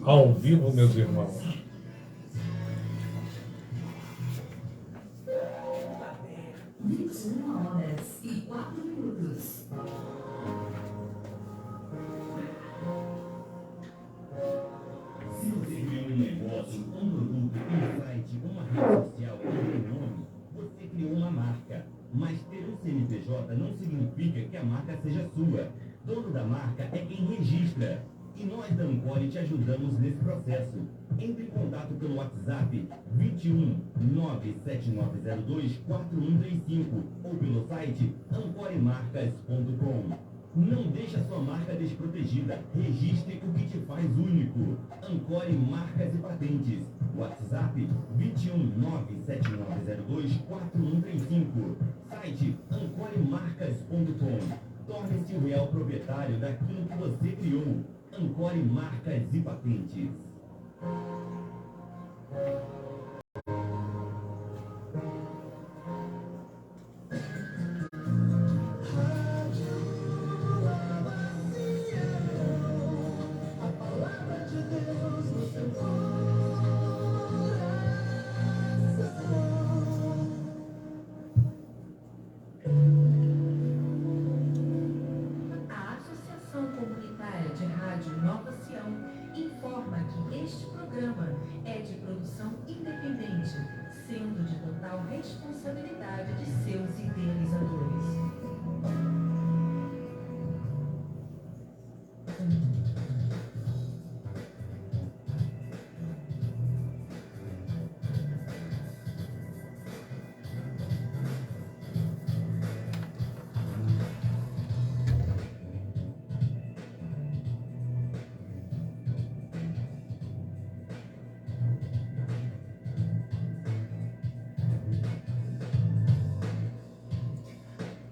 Ao vivo, meus irmãos. Se você criou um negócio, um produto, um site, uma rede social, um nome, você criou uma marca. Mas ter um CNPJ não significa que a marca seja sua. Dono da marca é quem registra. E nós da Ancore te ajudamos nesse processo. Entre em contato pelo WhatsApp 21 97902 4135 ou pelo site ancoremarcas.com. Não deixe a sua marca desprotegida. Registre o que te faz único. Ancore Marcas e Patentes. WhatsApp 21 97902 4135. Site ancoremarcas.com. Torne-se o real proprietário daquilo que você criou. Ancore Marcas e Patentes. Sendo de total responsabilidade de seus idealizadores.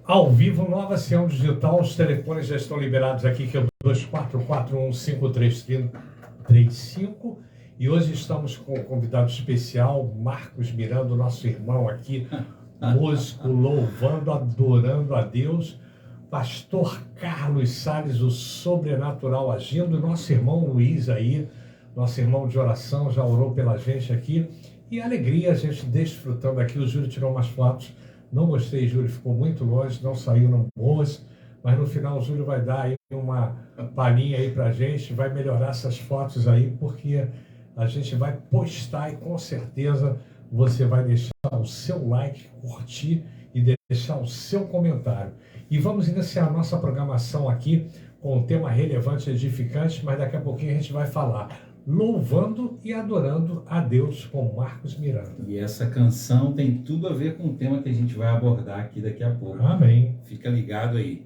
Ao vivo, Nova Sião Digital, os telefones já estão liberados aqui, que é o 24415335. E hoje estamos com um convidado especial, Marcos Miranda, nosso irmão aqui, músico, louvando, adorando a Deus. Pastor Carlos Salles, o sobrenatural agindo. Nosso irmão Luiz aí, nosso irmão de oração, já orou pela gente aqui. E alegria, a gente desfrutando aqui. O Júlio tirou umas fotos. Não gostei, Júlio, ficou muito longe, não saíram boas, mas no final o Júlio vai dar aí uma palhinha aí pra gente, vai melhorar essas fotos aí, porque a gente vai postar e com certeza você vai deixar o seu like, curtir e deixar o seu comentário. E vamos iniciar a nossa programação aqui com um tema relevante e edificante, mas daqui a pouquinho a gente vai falar louvando e adorando a Deus com Marcos Miranda. E essa canção tem tudo a ver com o tema que a gente vai abordar aqui daqui a pouco. Amém. Fica ligado aí.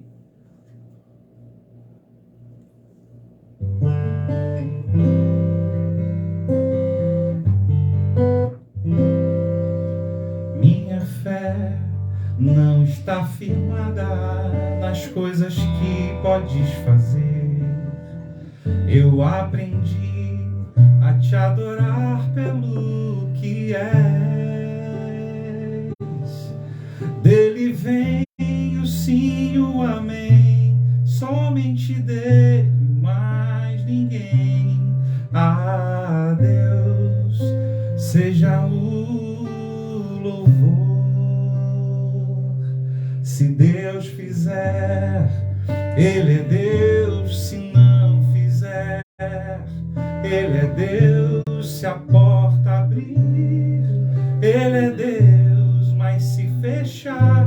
Minha fé não está firmada nas coisas que podes fazer. Eu aprendi a te adorar pelo que és. Dele vem o sim e o amém, somente dele, mais ninguém. A Deus seja o louvor. Se Deus fizer, Ele é Deus. Se não fizer, Ele é Deus. Se a porta abrir, Ele é Deus. Mas se fechar,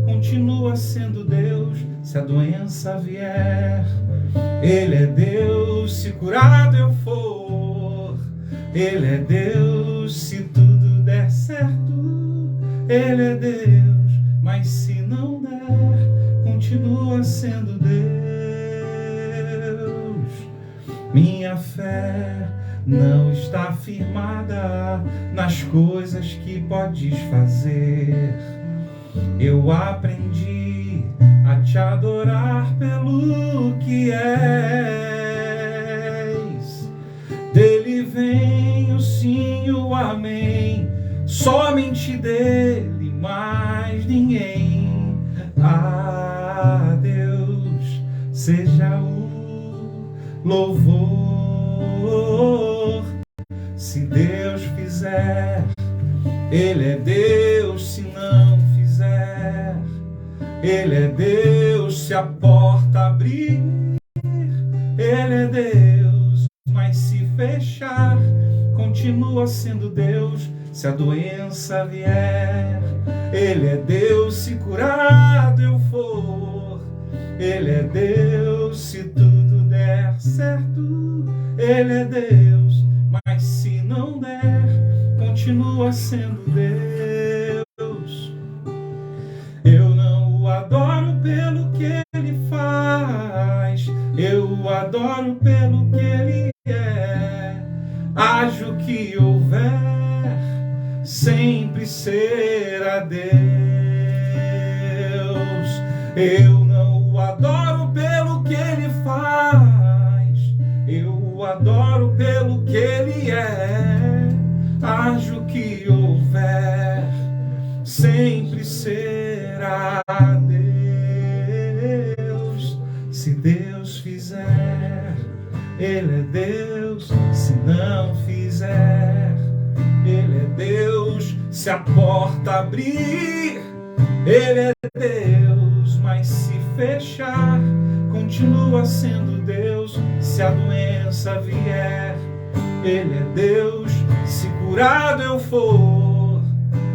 continua sendo Deus. Se a doença vier, Ele é Deus. Se curado eu for, Ele é Deus. Se tudo der certo, Ele é Deus. Mas se não der, continua sendo Deus. Minha fé não está firmada nas coisas que podes fazer. Eu aprendi a te adorar pelo que és. Dele vem o sim e o amém, somente dele, mais ninguém. A Deus seja o louvor. Se Deus fizer, Ele é Deus. Se não fizer, Ele é Deus. Se a porta abrir, Ele é Deus. Mas se fechar, continua sendo Deus. Se a doença vier, Ele é Deus. Se curado eu for, Ele é Deus. Se tudo der certo, Ele é Deus. Mas se não der, continua sendo Deus. Eu não o adoro pelo que Ele faz, eu o adoro pelo que Ele é. Haja o que houver, sempre será Deus. Eu não o adoro pelo que Ele faz, eu o adoro pelo que Ele é. Haja o que houver, sempre será Deus. Se Deus fizer, Ele é Deus. Se não fizer, Ele é Deus. Se a porta abrir, Ele é Deus. Mas se fechar, continua sendo Deus. Se a doença vier, Ele é Deus. Se curado eu for,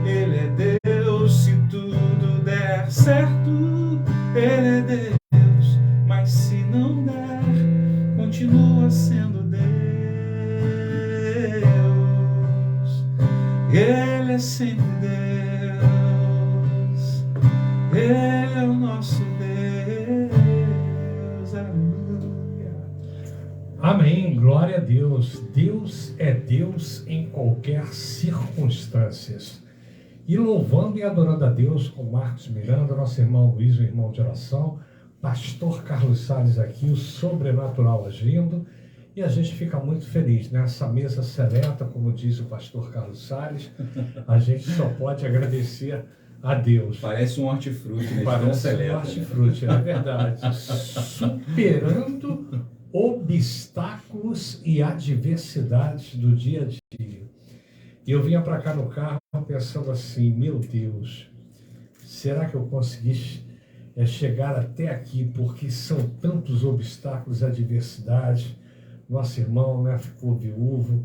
Ele é Deus. Se tudo der certo, Ele é Deus. Mas se não der, continua sendo Deus. Ele é sempre Deus. Ele é o nosso Deus. Aleluia. Amém, glória a Deus. Deus é Deus em qualquer circunstância. E louvando e adorando a Deus com Marcos Miranda, nosso irmão Luiz, o irmão de oração, pastor Carlos Salles aqui, o sobrenatural agindo, e a gente fica muito feliz nessa mesa seleta, como diz o pastor Carlos Salles. A gente só pode agradecer a Deus. Parece um hortifruti, né? Parece um hortifruti, é verdade. Superando obstáculos e adversidades do dia a dia. E eu vinha para cá no carro pensando assim, meu Deus, será que eu consegui chegar até aqui? Porque são tantos obstáculos e adversidades. Nosso irmão, né, ficou viúvo,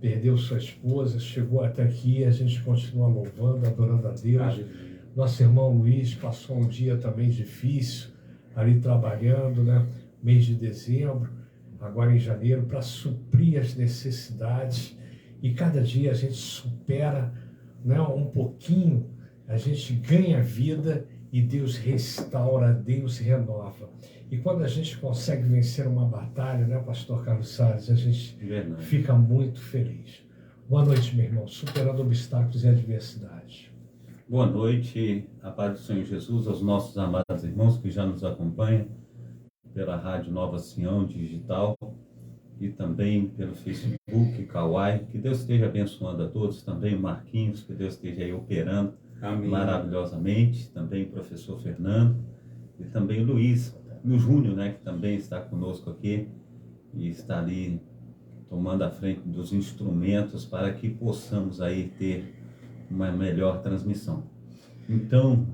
perdeu sua esposa, chegou até aqui, a gente continua louvando, adorando a Deus. Nosso irmão Luiz passou um dia também difícil, ali trabalhando, né? Mês de dezembro, agora em janeiro, para suprir as necessidades. E cada dia a gente supera, né, um pouquinho, a gente ganha vida e Deus restaura, Deus renova. E quando a gente consegue vencer uma batalha, né, pastor Carlos Salles, a gente fica muito feliz. Boa noite, meu irmão, superando obstáculos e adversidades. Boa noite, a paz do Senhor Jesus, aos nossos amados irmãos que já nos acompanham pela Rádio Nova Sião Digital e também pelo Facebook, Kawai. Que Deus esteja abençoando a todos, também o Marquinhos, que Deus esteja aí operando. Amém. Maravilhosamente, também o professor Fernando e também o Luiz, e o Júnior, né, que também está conosco aqui e está ali tomando a frente dos instrumentos para que possamos aí ter uma melhor transmissão. Então,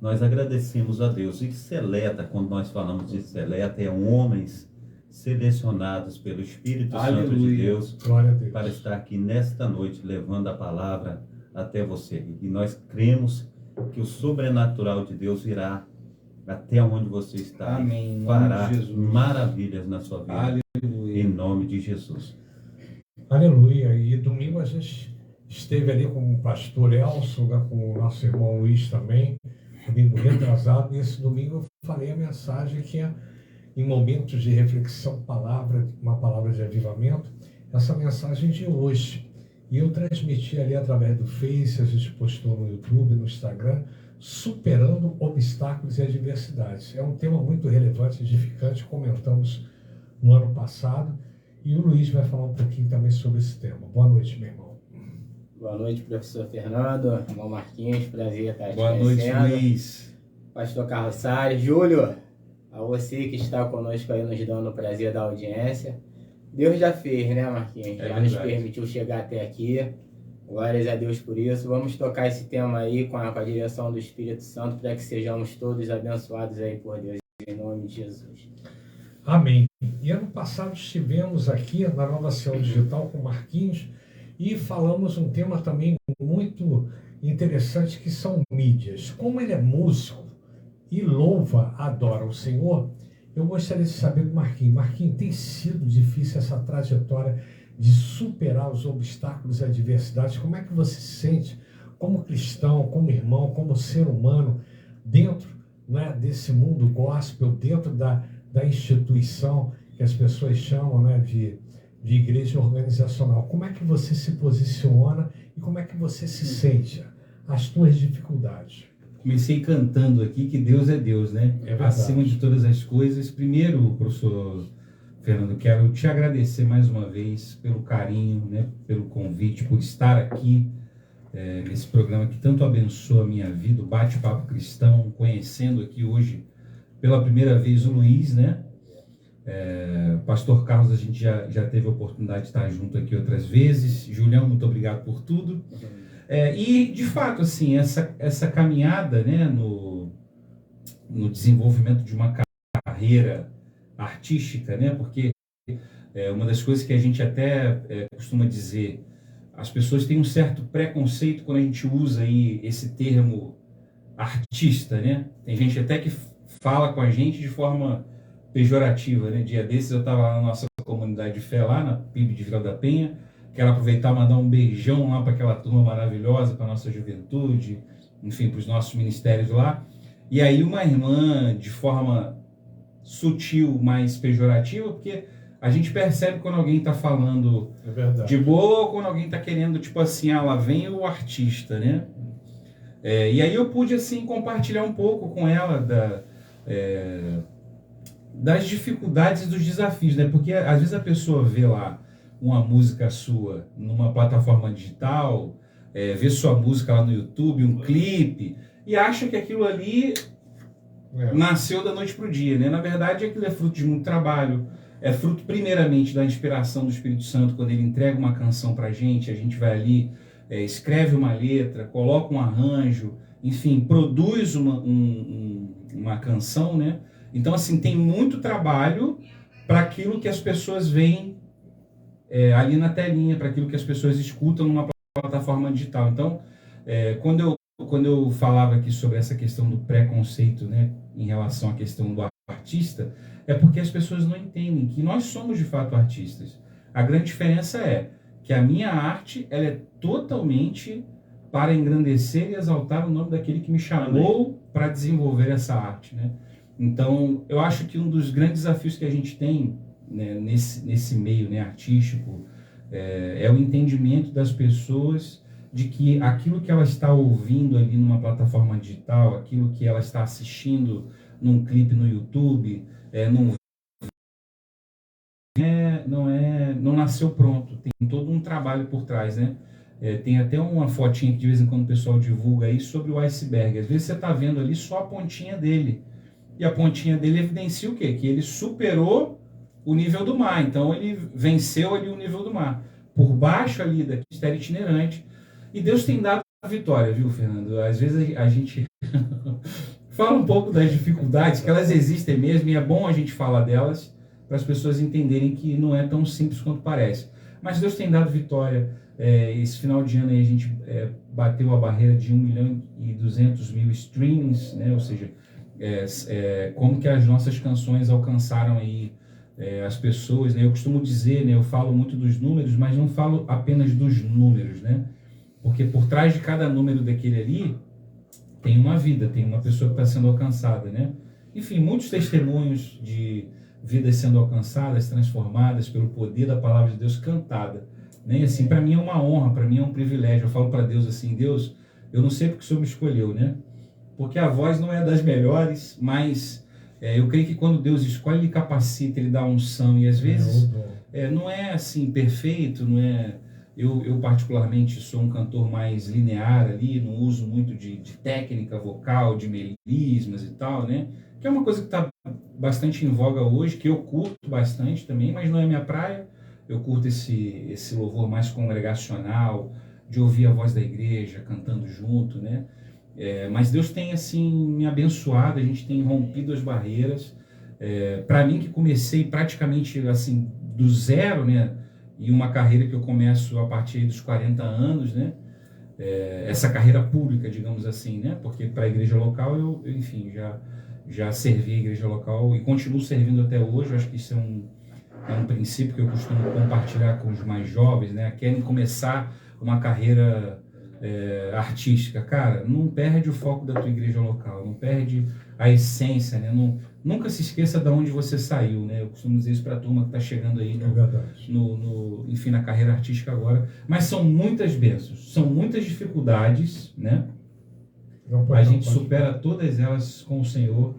nós agradecemos a Deus. E seleta, quando nós falamos de seleta, é homens selecionados pelo Espírito Santo de Deus para estar aqui nesta noite levando a palavra até você. E nós cremos que o sobrenatural de Deus virá até onde você está. Amém. E fará maravilhas na sua vida. Aleluia. Em nome de Jesus. Aleluia. E domingo a gente esteve ali com o pastor Elson, né, com o nosso irmão Luiz também, domingo retrasado, e esse domingo eu falei a mensagem que é, em momentos de reflexão, uma palavra de avivamento, essa mensagem de hoje. E eu transmiti ali através do Face, a gente postou no YouTube, no Instagram, superando obstáculos e adversidades. É um tema muito relevante, edificante, comentamos no ano passado, e o Luiz vai falar um pouquinho também sobre esse tema. Boa noite, meu irmão. Boa noite, professor Fernando, irmão Marquinhos, prazer estar te Boa noite, Luiz. Pastor Carlos Salles, Júlio, a você que está conosco aí nos dando o prazer da audiência. Deus já fez, né, Marquinhos? Já nos verdade. permitiu chegar até aqui. Glórias a Deus por isso. Vamos tocar esse tema aí com a direção do Espírito Santo para que sejamos todos abençoados aí por Deus, em nome de Jesus. Amém. E ano passado estivemos aqui na Nova Sião Digital com o Marquinhos e falamos um tema também muito interessante que são mídias. Como ele é músico e louva, adora o Senhor, eu gostaria de saber do Marquinhos. Marquinhos, tem sido difícil essa trajetória de superar os obstáculos e adversidades? Como é que você se sente como cristão, como irmão, como ser humano, dentro, né, desse mundo gospel, dentro da instituição que as pessoas chamam, né, de igreja organizacional? Como é que você se posiciona e como é que você se sente? As suas dificuldades. Comecei cantando aqui que Deus é Deus, né? É verdade. Acima de todas as coisas. Primeiro, professor Fernando, quero te agradecer mais uma vez pelo carinho, né, pelo convite, por estar aqui nesse programa que tanto abençoa a minha vida, o Bate-Papo Cristão, conhecendo aqui hoje pela primeira vez o Luiz, né? Pastor Carlos, a gente já teve a oportunidade de estar junto aqui outras vezes. Julião, muito obrigado por tudo. E, de fato, assim, essa caminhada, né, no desenvolvimento de uma carreira artística, né, porque uma das coisas que a gente até costuma dizer, as pessoas têm um certo preconceito quando a gente usa aí esse termo artista, né? Tem gente até que fala com a gente de forma pejorativa, né? Dia desses eu estava lá na nossa comunidade de fé, lá na PIB de Vila da Penha. Quero aproveitar e mandar um beijão lá para aquela turma maravilhosa, para a nossa juventude, enfim, para os nossos ministérios lá. E aí uma irmã, de forma sutil, mais pejorativa, porque a gente percebe quando alguém está falando de boa ou quando alguém está querendo, tipo assim, lá vem o artista, né? E aí eu pude, assim, compartilhar um pouco com ela das dificuldades e dos desafios, né? Porque às vezes a pessoa vê lá uma música sua numa plataforma digital, vê sua música lá no YouTube, um clipe, e acha que aquilo ali nasceu da noite para o dia, né? Na verdade, aquilo é fruto de muito trabalho, é fruto primeiramente da inspiração do Espírito Santo, quando ele entrega uma canção para a gente vai ali, escreve uma letra, coloca um arranjo, enfim, produz uma canção, né? Então, assim, tem muito trabalho para aquilo que as pessoas veem ali na telinha, para aquilo que as pessoas escutam numa plataforma digital. Então, quando eu falava aqui sobre essa questão do preconceito, né, em relação à questão do artista, é porque as pessoas não entendem que nós somos de fato artistas. A grande diferença é que a minha arte, ela é totalmente para engrandecer e exaltar o nome daquele que me chamou para desenvolver essa arte, né? Então, eu acho que um dos grandes desafios que a gente tem, né, nesse meio, né, artístico é o entendimento das pessoas de que aquilo que ela está ouvindo ali numa plataforma digital, aquilo que ela está assistindo num clipe no YouTube, não nasceu pronto, tem todo um trabalho por trás, né? Tem até uma fotinha que de vez em quando o pessoal divulga aí sobre o iceberg. Às vezes você está vendo ali só a pontinha dele, e a pontinha dele evidencia o quê? Que ele superou o nível do mar, então ele venceu ali o nível do mar. Por baixo ali da mistério itinerante, e Deus tem dado a vitória, viu, Fernando? Às vezes a gente fala um pouco das dificuldades, que elas existem mesmo, e é bom a gente falar delas, para as pessoas entenderem que não é tão simples quanto parece. Mas Deus tem dado vitória. Esse final de ano aí a gente bateu a barreira de 1.200.000 streamings, né? Ou seja, como que as nossas canções alcançaram aí as pessoas, né? Eu costumo dizer, né, eu falo muito dos números, mas não falo apenas dos números, né? Porque por trás de cada número daquele ali tem uma vida, tem uma pessoa que está sendo alcançada, né? Enfim, muitos testemunhos de vidas sendo alcançadas, transformadas pelo poder da palavra de Deus cantada, né? E assim, para mim é uma honra, para mim é um privilégio. Eu falo para Deus assim: Deus, eu não sei porque o Senhor me escolheu, né? Porque a voz não é das melhores, mas eu creio que quando Deus escolhe, Ele capacita, Ele dá unção, e às vezes não é assim perfeito, não é. Eu particularmente sou um cantor mais linear ali, não uso muito de técnica vocal, de melismas e tal, né? Que é uma coisa que está bastante em voga hoje, que eu curto bastante também, mas não é minha praia. eu curto esse louvor mais congregacional, de ouvir a voz da igreja cantando junto, né? Mas Deus tem, assim, me abençoado, a gente tem rompido as barreiras. Para mim, que comecei praticamente, assim, do zero, né? E uma carreira que eu começo a partir dos 40 anos, né? Essa carreira pública, digamos assim, né? Porque para a igreja local eu enfim, já servi a igreja local e continuo servindo até hoje. Eu acho que isso é um princípio que eu costumo compartilhar com os mais jovens, né? Querem começar uma carreira artística. Cara, não perde o foco da tua igreja local, não perde a essência, né? Nunca se esqueça de onde você saiu, né? Eu costumo dizer isso para a turma que está chegando aí enfim, na carreira artística agora. Mas são muitas bênçãos, são muitas dificuldades, né? A gente supera todas elas com o Senhor.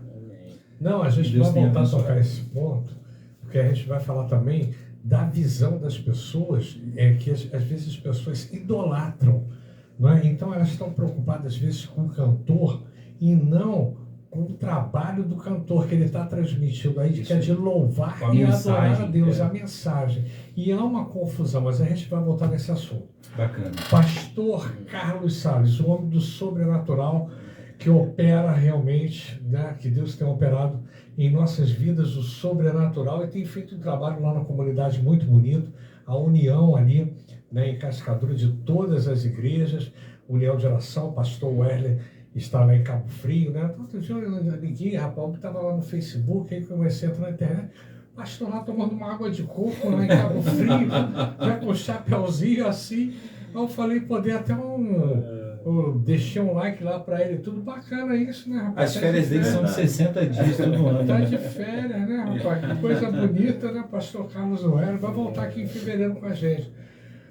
Não, a gente vai voltar a tocar esse ponto, porque a gente vai falar também da visão das pessoas, que às vezes as pessoas idolatram, não é? Então elas estão preocupadas às vezes com o cantor e não com o trabalho do cantor que ele está transmitindo aí, que é de louvar e adorar a Deus, a mensagem. E há uma confusão, mas a gente vai voltar nesse assunto. Bacana. Pastor Carlos Salles, o homem do sobrenatural, que opera realmente, né, que Deus tem operado em nossas vidas o sobrenatural e tem feito um trabalho lá na comunidade muito bonito, a união ali, né, em Cascadura de todas as igrejas, união de oração, pastor Wesley está lá em Cabo Frio, né? Outro dia eu liguei, rapaz, que estava lá no Facebook, aí comecei a entrar na internet, pastor lá tomando uma água de coco lá em Cabo Frio, já com um chapéuzinho assim. Eu falei, poder até eu deixei um like lá para ele, tudo bacana isso, né, rapaz? As férias dele são de 60 dias todo ano. Tá de férias, né, rapaz? Que coisa bonita, né, pastor Carlos Oero? Vai voltar aqui em fevereiro com a gente.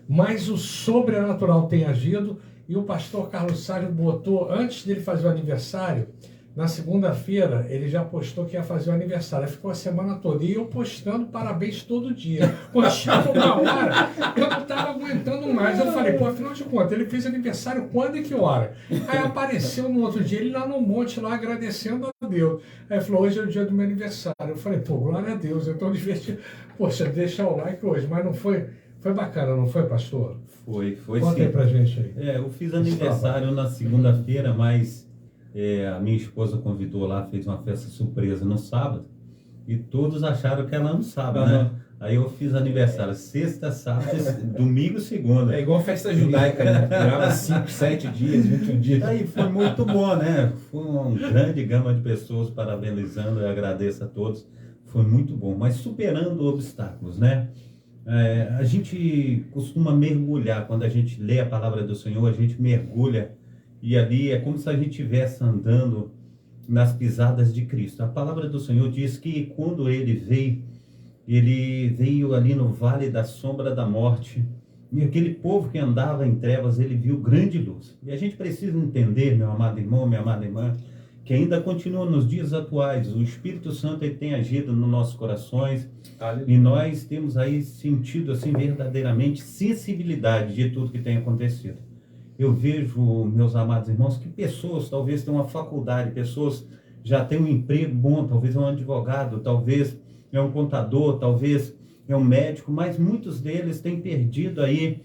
Mas o sobrenatural tem agido. E o pastor Carlos Salles botou, antes dele fazer o aniversário, na segunda-feira, ele já postou que ia fazer o aniversário. Aí ficou a semana toda. E eu postando parabéns todo dia. Quando chegou uma hora, eu não estava aguentando mais. Eu falei, pô, afinal de contas, ele fez aniversário quando e que hora? Aí apareceu no outro dia, ele lá no monte, lá agradecendo a Deus. Aí falou, hoje é o dia do meu aniversário. Eu falei, pô, glória a Deus, eu estou divertido. Poxa, deixa o like hoje. Mas não foi... Foi bacana, não foi, pastor? Foi Conta sim. aí pra gente aí. Eu fiz aniversário na segunda-feira, mas a minha esposa convidou lá, fez uma festa surpresa no sábado, e todos acharam que era no sábado, né? Aí eu fiz aniversário sexta, sábado, domingo, segunda. É igual festa judaica, né? Durava 5, 7 dias, 21 dias. Aí foi muito bom, né? Foi uma grande gama de pessoas parabenizando, eu agradeço a todos. Foi muito bom, mas superando obstáculos, né? A gente costuma mergulhar, quando a gente lê a palavra do Senhor, a gente mergulha e ali é como se a gente estivesse andando nas pisadas de Cristo. A palavra do Senhor diz que quando ele veio ali no vale da sombra da morte, e aquele povo que andava em trevas, ele viu grande luz. E a gente precisa entender, meu amado irmão, minha amada irmã, que ainda continua nos dias atuais. O Espírito Santo ele tem agido nos nossos corações. Aleluia. E nós temos aí sentido assim verdadeiramente sensibilidade de tudo que tem acontecido. Eu vejo, meus amados irmãos, que pessoas talvez tenham uma faculdade, pessoas já têm um emprego bom, talvez é um advogado, talvez é um contador, talvez é um médico, mas muitos deles têm perdido aí,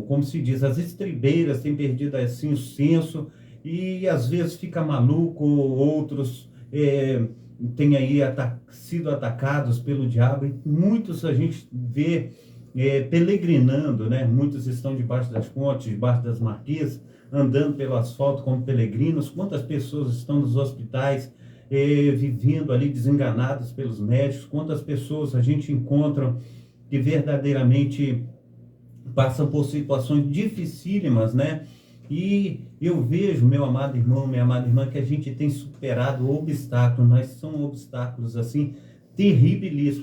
como se diz, as estribeiras, têm perdido assim o senso, e às vezes fica maluco, outros têm aí sido atacados pelo diabo, e muitos a gente vê peregrinando, né? Muitos estão debaixo das pontes, debaixo das marquises, andando pelo asfalto como peregrinos. Quantas pessoas estão nos hospitais vivendo ali desenganadas pelos médicos? Quantas pessoas a gente encontra que verdadeiramente passam por situações dificílimas, né? E eu vejo, meu amado irmão, minha amada irmã, que a gente tem superado obstáculos, mas são obstáculos assim terríveis.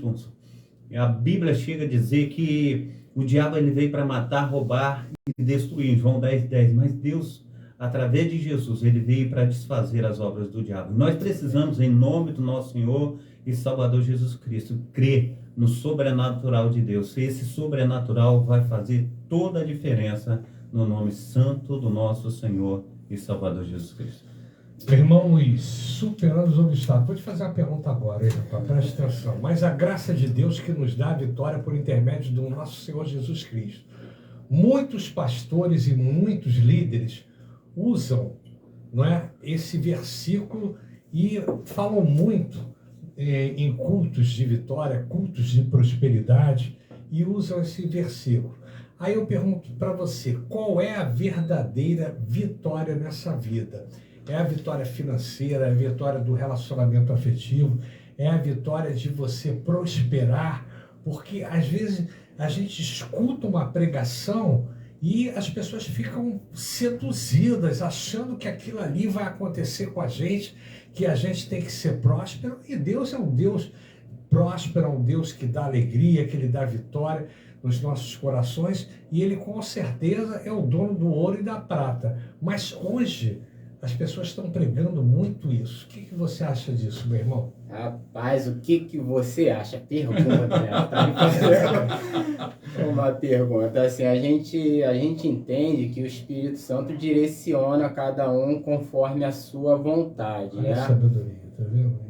A Bíblia chega a dizer que o diabo ele veio para matar, roubar e destruir, em João 10:10, mas Deus, através de Jesus, ele veio para desfazer as obras do diabo. Nós precisamos, em nome do nosso Senhor e Salvador Jesus Cristo, crer no sobrenatural de Deus. Esse sobrenatural vai fazer toda a diferença no nome santo do nosso Senhor e Salvador Jesus Cristo. Irmão Luiz, superando os obstáculos. Vou te fazer uma pergunta agora, hein, rapaz? Presta atenção. Mas a graça de Deus que nos dá a vitória por intermédio do nosso Senhor Jesus Cristo. Muitos pastores e muitos líderes usam, não é, esse versículo e falam muito em cultos de vitória, cultos de prosperidade, e usam esse versículo. Aí eu pergunto para você, qual é a verdadeira vitória nessa vida? É a vitória financeira, é a vitória do relacionamento afetivo, é a vitória de você prosperar, porque às vezes a gente escuta uma pregação e as pessoas ficam seduzidas, achando que aquilo ali vai acontecer com a gente, que a gente tem que ser próspero, e Deus é um Deus próspero, é um Deus que dá alegria, que Ele dá vitória nos nossos corações, e Ele com certeza é o dono do ouro e da prata. Mas hoje as pessoas estão pregando muito isso. O que você acha disso, meu irmão? Rapaz, o que você acha? Pergunta, né? Tá me fazendo uma pergunta. Assim, a gente entende que o Espírito Santo direciona cada um conforme a sua vontade. Olha né? a sabedoria, tá vendo?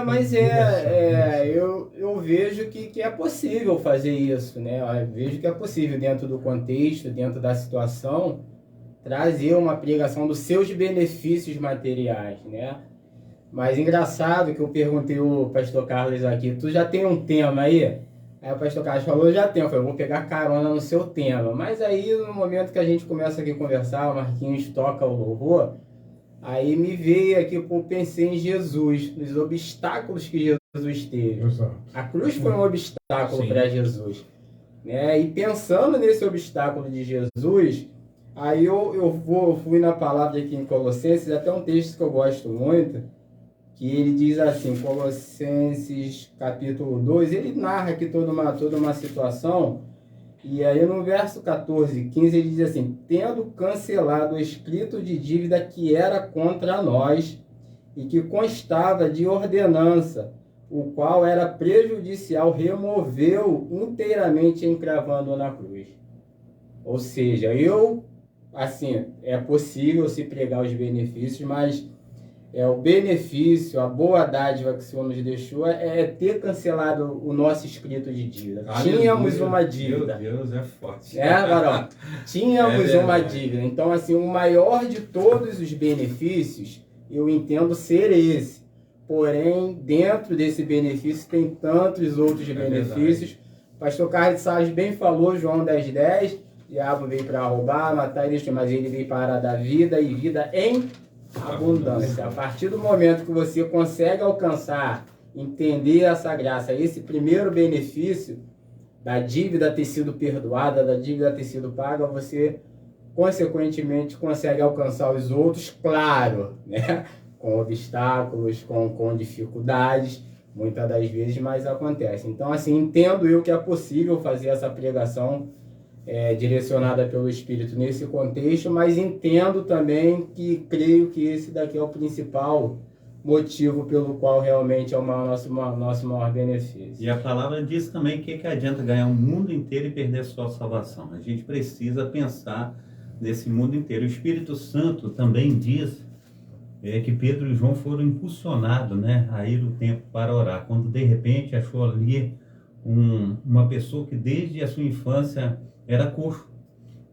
Mas eu vejo que é possível fazer isso, né? Eu vejo que é possível, dentro do contexto, dentro da situação, trazer uma pregação dos seus benefícios materiais, né? Mas engraçado que eu perguntei ao pastor Carlos aqui, tu já tem um tema aí? Aí o pastor Carlos falou, já tenho. Eu falei, vou pegar carona no seu tema. Mas aí, no momento que a gente começa aqui a conversar, o Marquinhos toca o louvor, aí me veio aqui, eu pensei em Jesus, nos obstáculos que Jesus teve. Exato. A cruz foi um obstáculo para Jesus, né? E pensando nesse obstáculo de Jesus, aí eu fui na palavra aqui em Colossenses, até um texto que eu gosto muito, que ele diz assim, Colossenses capítulo 2, ele narra aqui toda uma situação, e aí no verso 14 e 15 ele diz assim, tendo cancelado o escrito de dívida que era contra nós, e que constava de ordenança, o qual era prejudicial, removeu inteiramente encravando na cruz. Ou seja, assim, é possível se pregar os benefícios, mas o benefício, a boa dádiva que o Senhor nos deixou é ter cancelado o nosso escrito de dívida. Aleluia. Tínhamos uma dívida. Meu Deus, é forte. Varão? Tínhamos É uma verdade. dívida. Então, assim, o maior de todos os benefícios, eu entendo ser esse. Porém, dentro desse benefício, tem tantos outros benefícios. Verdade. Pastor Carlos Salles bem falou, João 10:10, o diabo veio para roubar, matar e destruir, mas ele veio para dar vida e vida em abundância. A partir do momento que você consegue alcançar, entender essa graça, esse primeiro benefício da dívida ter sido perdoada, da dívida ter sido paga, você consequentemente consegue alcançar os outros, claro, né? Com obstáculos, com dificuldades, muitas das vezes, mas acontece. Então, assim, entendo eu que é possível fazer essa pregação direcionada pelo Espírito nesse contexto, mas entendo também que creio que esse daqui é o principal motivo pelo qual realmente é o nosso maior benefício. E a palavra diz também que adianta ganhar o mundo inteiro e perder a sua salvação. A gente precisa pensar nesse mundo inteiro. O Espírito Santo também diz que Pedro e João foram impulsionados, né, a ir o templo para orar, quando de repente achou ali uma pessoa que desde a sua infância era coxo,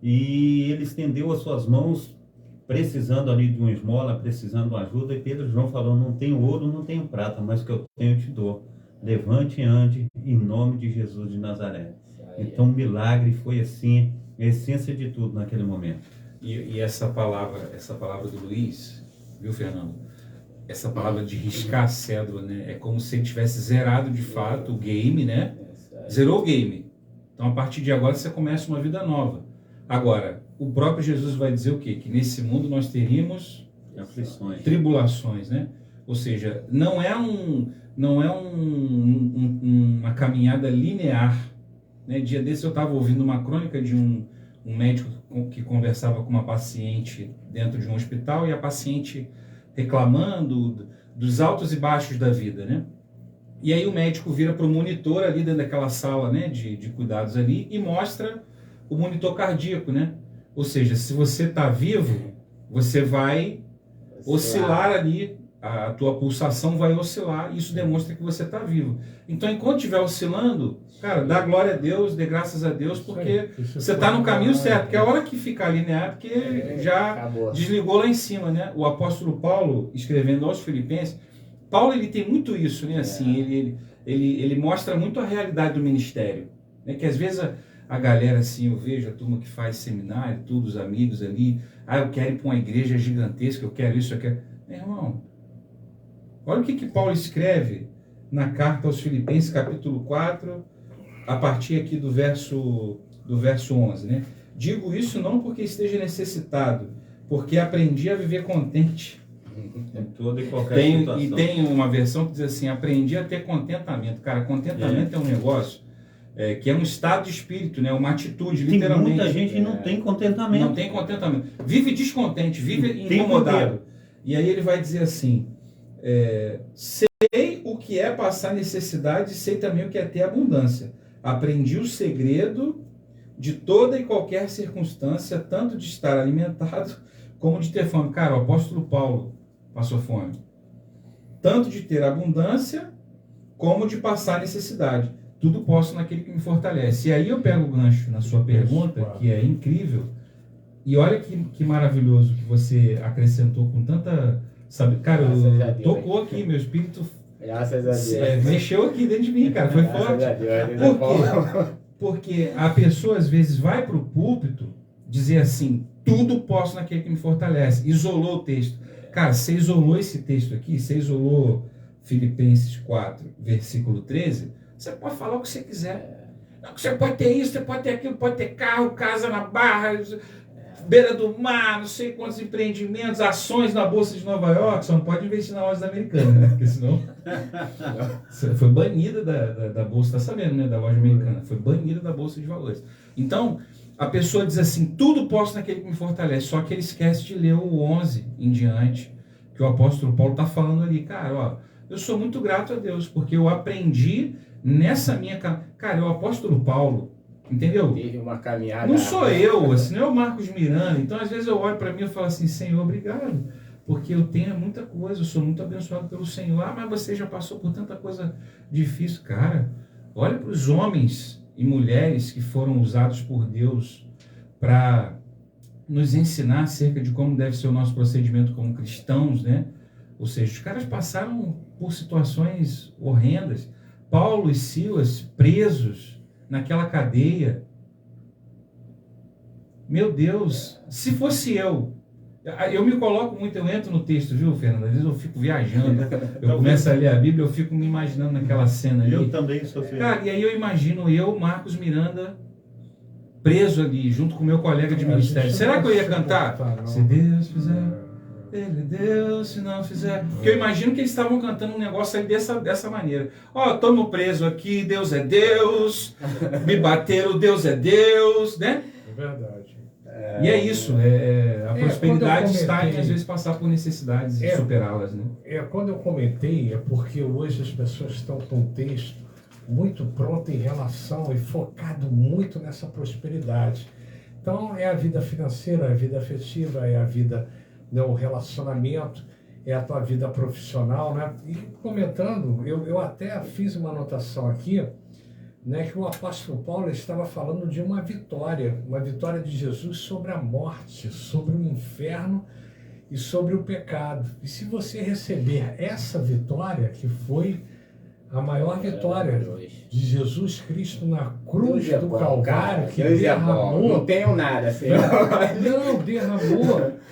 e ele estendeu as suas mãos precisando ali de uma esmola, precisando de uma ajuda, e Pedro e João falou, não tenho ouro, não tenho prata, mas o que eu tenho eu te dou, levante e ande em nome de Jesus de Nazaré. Então o milagre foi assim, a essência de tudo naquele momento. E essa palavra do Luiz, viu, Fernando? Essa palavra de riscar a cédula, né? É como se ele tivesse zerado de fato o game, né? Zerou o game. Então, a partir de agora, você começa uma vida nova. Agora, o próprio Jesus vai dizer o quê? Que nesse mundo nós teríamos Aflições. tribulações, né? Ou seja, não é uma caminhada linear, né? Dia desse eu estava ouvindo uma crônica de um médico que conversava com uma paciente dentro de um hospital, e a paciente reclamando dos altos e baixos da vida, né? E aí o médico vira para o monitor ali dentro daquela sala, né, de cuidados ali, e mostra o monitor cardíaco, né? Ou seja, se você está vivo, você vai oscilar ali, a tua pulsação vai oscilar, e isso demonstra que você está vivo. Então, enquanto estiver oscilando, cara, dá glória a Deus, dê graças a Deus, porque você está no caminho certo, porque a hora que ficar linear, porque já Acabou. desligou lá em cima, né? O apóstolo Paulo, escrevendo aos Filipenses, Paulo, ele tem muito isso, né? Assim, ele mostra muito a realidade do ministério, né? Que às vezes a galera, assim, eu vejo a turma que faz seminário, tudo, os amigos ali, eu quero ir para uma igreja gigantesca, eu quero isso, eu quero... Meu irmão, olha o que Paulo escreve na carta aos Filipenses, capítulo 4, a partir aqui do verso 11, né? Digo isso não porque esteja necessitado, porque aprendi a viver contente. Em toda e qualquer situação. E tem uma versão que diz assim, aprendi a ter contentamento. Cara, contentamento é um negócio que é um estado de espírito, né? Uma atitude, Tem literalmente. muita gente que não tem contentamento. Não tem contentamento. Vive descontente, vive O tempo incomodado. inteiro. E aí ele vai dizer assim, sei o que é passar necessidade e sei também o que é ter abundância. Aprendi o segredo de toda e qualquer circunstância, tanto de estar alimentado como de ter fome. Cara, o apóstolo Paulo passou fome. Tanto de ter abundância como de passar necessidade. Tudo posso naquele que me fortalece. E aí eu pego o gancho na sua pergunta, que é incrível. E olha que maravilhoso que você acrescentou com tanta... Sabe, cara, tocou aqui, meu espírito Graças a Deus. mexeu aqui dentro de mim, cara. Foi forte. Por quê? Porque a pessoa às vezes vai para o púlpito dizer assim, tudo posso naquele que me fortalece. Isolou o texto. Cara, você isolou esse texto aqui, você isolou Filipenses 4, versículo 13, você pode falar o que você quiser. Não, você pode ter isso, você pode ter aquilo, pode ter carro, casa na Barra, beira do mar, não sei quantos empreendimentos, ações na Bolsa de Nova York, só não pode investir na loja americana, né? Porque senão você foi banida da Bolsa, tá sabendo, né? Da loja americana, foi banida da Bolsa de Valores. Então, a pessoa diz assim, tudo posso naquele que me fortalece, só que ele esquece de ler o 11 em diante, que o apóstolo Paulo está falando ali. Cara, ó, eu sou muito grato a Deus, porque eu aprendi nessa minha... Cara, o apóstolo Paulo, entendeu? Teve uma caminhada. Não sou eu, assim, não é o Marcos Miranda. Então, às vezes eu olho para mim e falo assim, Senhor, obrigado, porque eu tenho muita coisa, eu sou muito abençoado pelo Senhor. Mas você já passou por tanta coisa difícil. Cara, olha para os homens e mulheres que foram usados por Deus para nos ensinar acerca de como deve ser o nosso procedimento como cristãos, né? Ou seja, os caras passaram por situações horrendas. Paulo e Silas presos naquela cadeia. Meu Deus, se fosse eu me coloco muito, eu entro no texto, viu, Fernando? Às vezes eu fico viajando, eu começo a ler a Bíblia, eu fico me imaginando naquela cena ali. Eu também sofri. Cara, e aí eu imagino Marcos Miranda, preso ali, junto com o meu colega de ministério. Será que eu ia cantar? Se Deus fizer, Ele é Deus, se não fizer... Porque eu imagino que eles estavam cantando um negócio ali dessa maneira. Ó, estamos presos aqui, Deus é Deus, me bateram, Deus é Deus, né? É verdade. E é isso, a prosperidade está em, às vezes, passar por necessidades e superá-las, né? Quando eu comentei, é porque hoje as pessoas estão com um texto muito pronto em relação e focado muito nessa prosperidade. Então, é a vida financeira, é a vida afetiva, é a vida, né, o relacionamento, é a tua vida profissional, né? E comentando, eu até fiz uma anotação aqui, né, que o apóstolo Paulo estava falando de uma vitória de Jesus sobre a morte, sobre o inferno e sobre o pecado. E se você receber essa vitória, que foi a maior vitória de Jesus Cristo na cruz do Calvário, que derramou... Não tenho nada, Senhor. Não,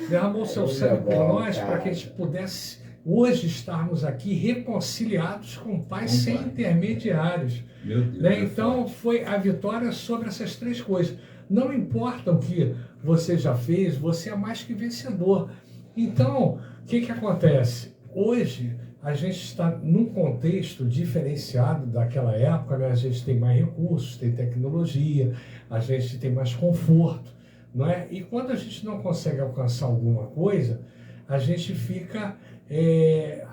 derramou seu sangue por nós, para que a gente pudesse hoje estarmos aqui reconciliados com o Pai sem intermediários. Meu Deus, né? Então foi a vitória sobre essas três coisas. Não importa o que você já fez, você é mais que vencedor. Então, o que acontece? Hoje a gente está num contexto diferenciado daquela época, né? A gente tem mais recursos, tem tecnologia, a gente tem mais conforto, não é? E quando a gente não consegue alcançar alguma coisa, a gente fica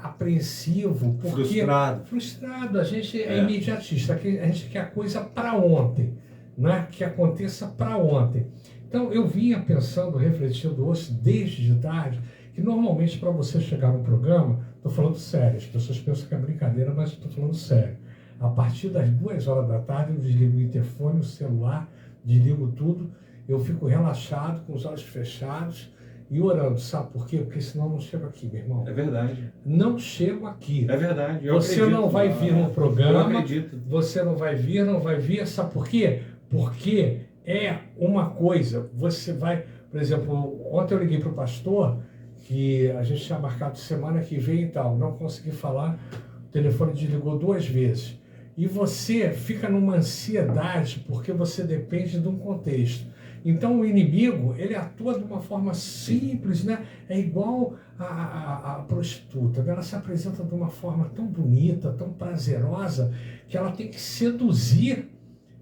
apreensivo, porque frustrado, a gente é imediatista, a gente quer a coisa para ontem, né? Que aconteça para ontem. Então eu vinha pensando, refletindo hoje, desde de tarde, que normalmente para você chegar no programa, estou falando sério, as pessoas pensam que é brincadeira, mas estou falando sério. A partir das 2 horas da tarde eu desligo o interfone, o celular, desligo tudo, eu fico relaxado, com os olhos fechados e orando. Sabe por quê? Porque senão eu não chego aqui, meu irmão. É verdade. Não chego aqui. É verdade. Você não vai vir no programa. Eu acredito. Você não vai vir. Sabe por quê? Porque é uma coisa. Você vai... Por exemplo, ontem eu liguei para o pastor, que a gente tinha marcado semana que vem e tal. Não consegui falar. O telefone desligou 2 vezes. E você fica numa ansiedade porque você depende de um contexto. Então o inimigo, ele atua de uma forma simples, né? É igual a prostituta, ela se apresenta de uma forma tão bonita, tão prazerosa, que ela tem que seduzir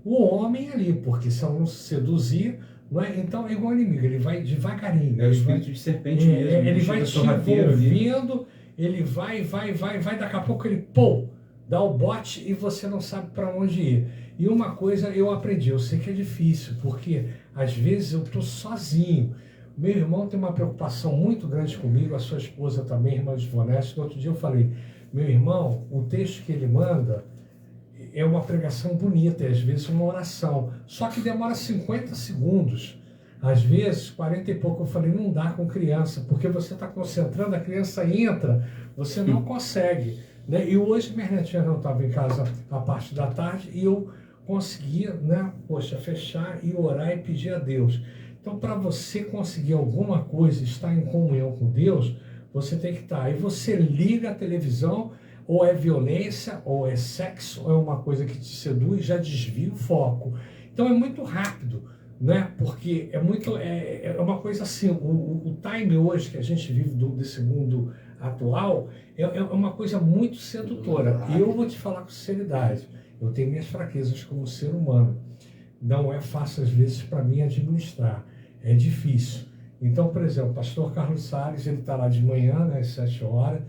o homem ali, porque se ela não se seduzir, não é? Então é igual ao inimigo, ele vai devagarinho. É o espírito de serpente mesmo. Ele vai te envolvendo, ele vai, daqui a pouco ele, dá o bote e você não sabe para onde ir. E uma coisa eu aprendi, eu sei que é difícil, porque às vezes eu estou sozinho. Meu irmão tem uma preocupação muito grande comigo, a sua esposa também, irmã Ivonete. No outro dia eu falei, meu irmão, o texto que ele manda é uma pregação bonita, e às vezes uma oração, só que demora 50 segundos. Às vezes, 40 e pouco, eu falei, não dá com criança, porque você está concentrando, a criança entra, você não consegue. Né? E hoje minha netinha não estava em casa a parte da tarde e eu conseguia, né, fechar e orar e pedir a Deus. Então, para você conseguir alguma coisa, estar em comunhão com Deus, você tem que estar. Aí você liga a televisão, ou é violência, ou é sexo, ou é uma coisa que te seduz, já desvia o foco. Então é muito rápido, né? Porque é uma coisa assim, o time hoje que a gente vive desse mundo atual é uma coisa muito sedutora. E eu vou te falar com sinceridade, eu tenho minhas fraquezas como ser humano. Não é fácil às vezes para mim administrar, é difícil. Então, por exemplo, o pastor Carlos Salles, ele está lá de manhã, né, às 7 horas,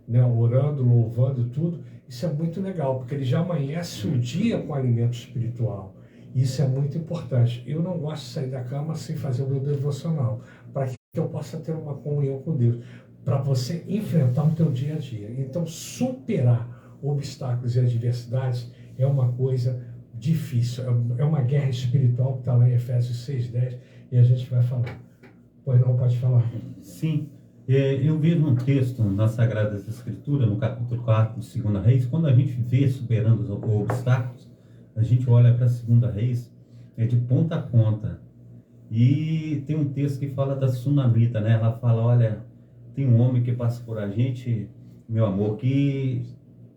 né, orando, louvando tudo. Isso é muito legal, porque ele já amanhece o dia com alimento espiritual. Isso é muito importante. Eu não gosto de sair da cama sem fazer o meu devocional, para que eu possa ter uma comunhão com Deus, para você enfrentar o teu dia a dia. Então, superar obstáculos e adversidades é uma coisa difícil. É uma guerra espiritual que está lá em Efésios 6:10 e a gente vai falar. Pois não, pode falar. Sim. Eu vi num texto nas Sagradas Escrituras, no capítulo 4 de 2 Reis, quando a gente vê superando os obstáculos, a gente olha para a 2 Reis, é de ponta a ponta. E tem um texto que fala da sunamita, né? Ela fala, olha, tem um homem que passa por a gente, meu amor, que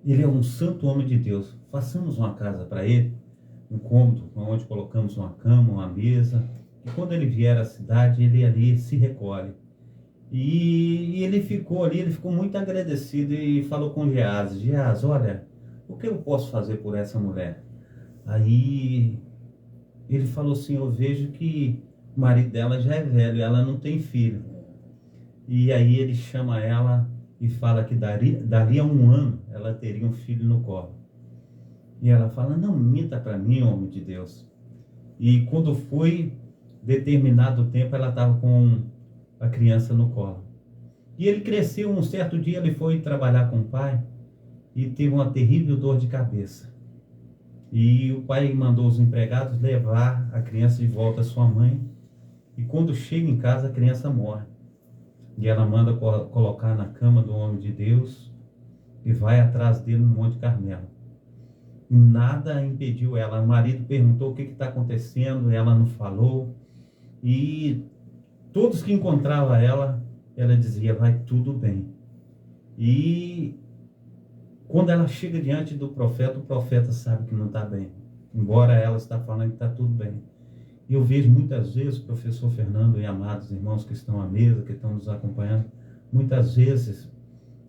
ele é um santo homem de Deus. Façamos uma casa para ele, um cômodo, onde colocamos uma cama, uma mesa, e quando ele vier à cidade, ele ali se recolhe. E ele ficou ali, ele ficou muito agradecido e falou com Geazi, Geazi, olha, o que eu posso fazer por essa mulher? Aí ele falou assim, eu vejo que o marido dela já é velho, ela não tem filho. E aí ele chama ela e fala que dali a 1 ano ela teria um filho no colo. E ela fala, não minta para mim, homem de Deus. E quando foi determinado tempo, ela estava com a criança no colo. E ele cresceu, um certo dia ele foi trabalhar com o pai e teve uma terrível dor de cabeça. E o pai mandou os empregados levar a criança de volta à sua mãe. E quando chega em casa, a criança morre. E ela manda colocar na cama do homem de Deus e vai atrás dele no Monte Carmelo. E nada impediu ela. O marido perguntou o que está acontecendo, ela não falou. E todos que encontravam ela dizia, vai tudo bem. E quando ela chega diante do profeta, o profeta sabe que não está bem. Embora ela está falando que está tudo bem. E eu vejo muitas vezes, professor Fernando e amados irmãos que estão à mesa, que estão nos acompanhando, muitas vezes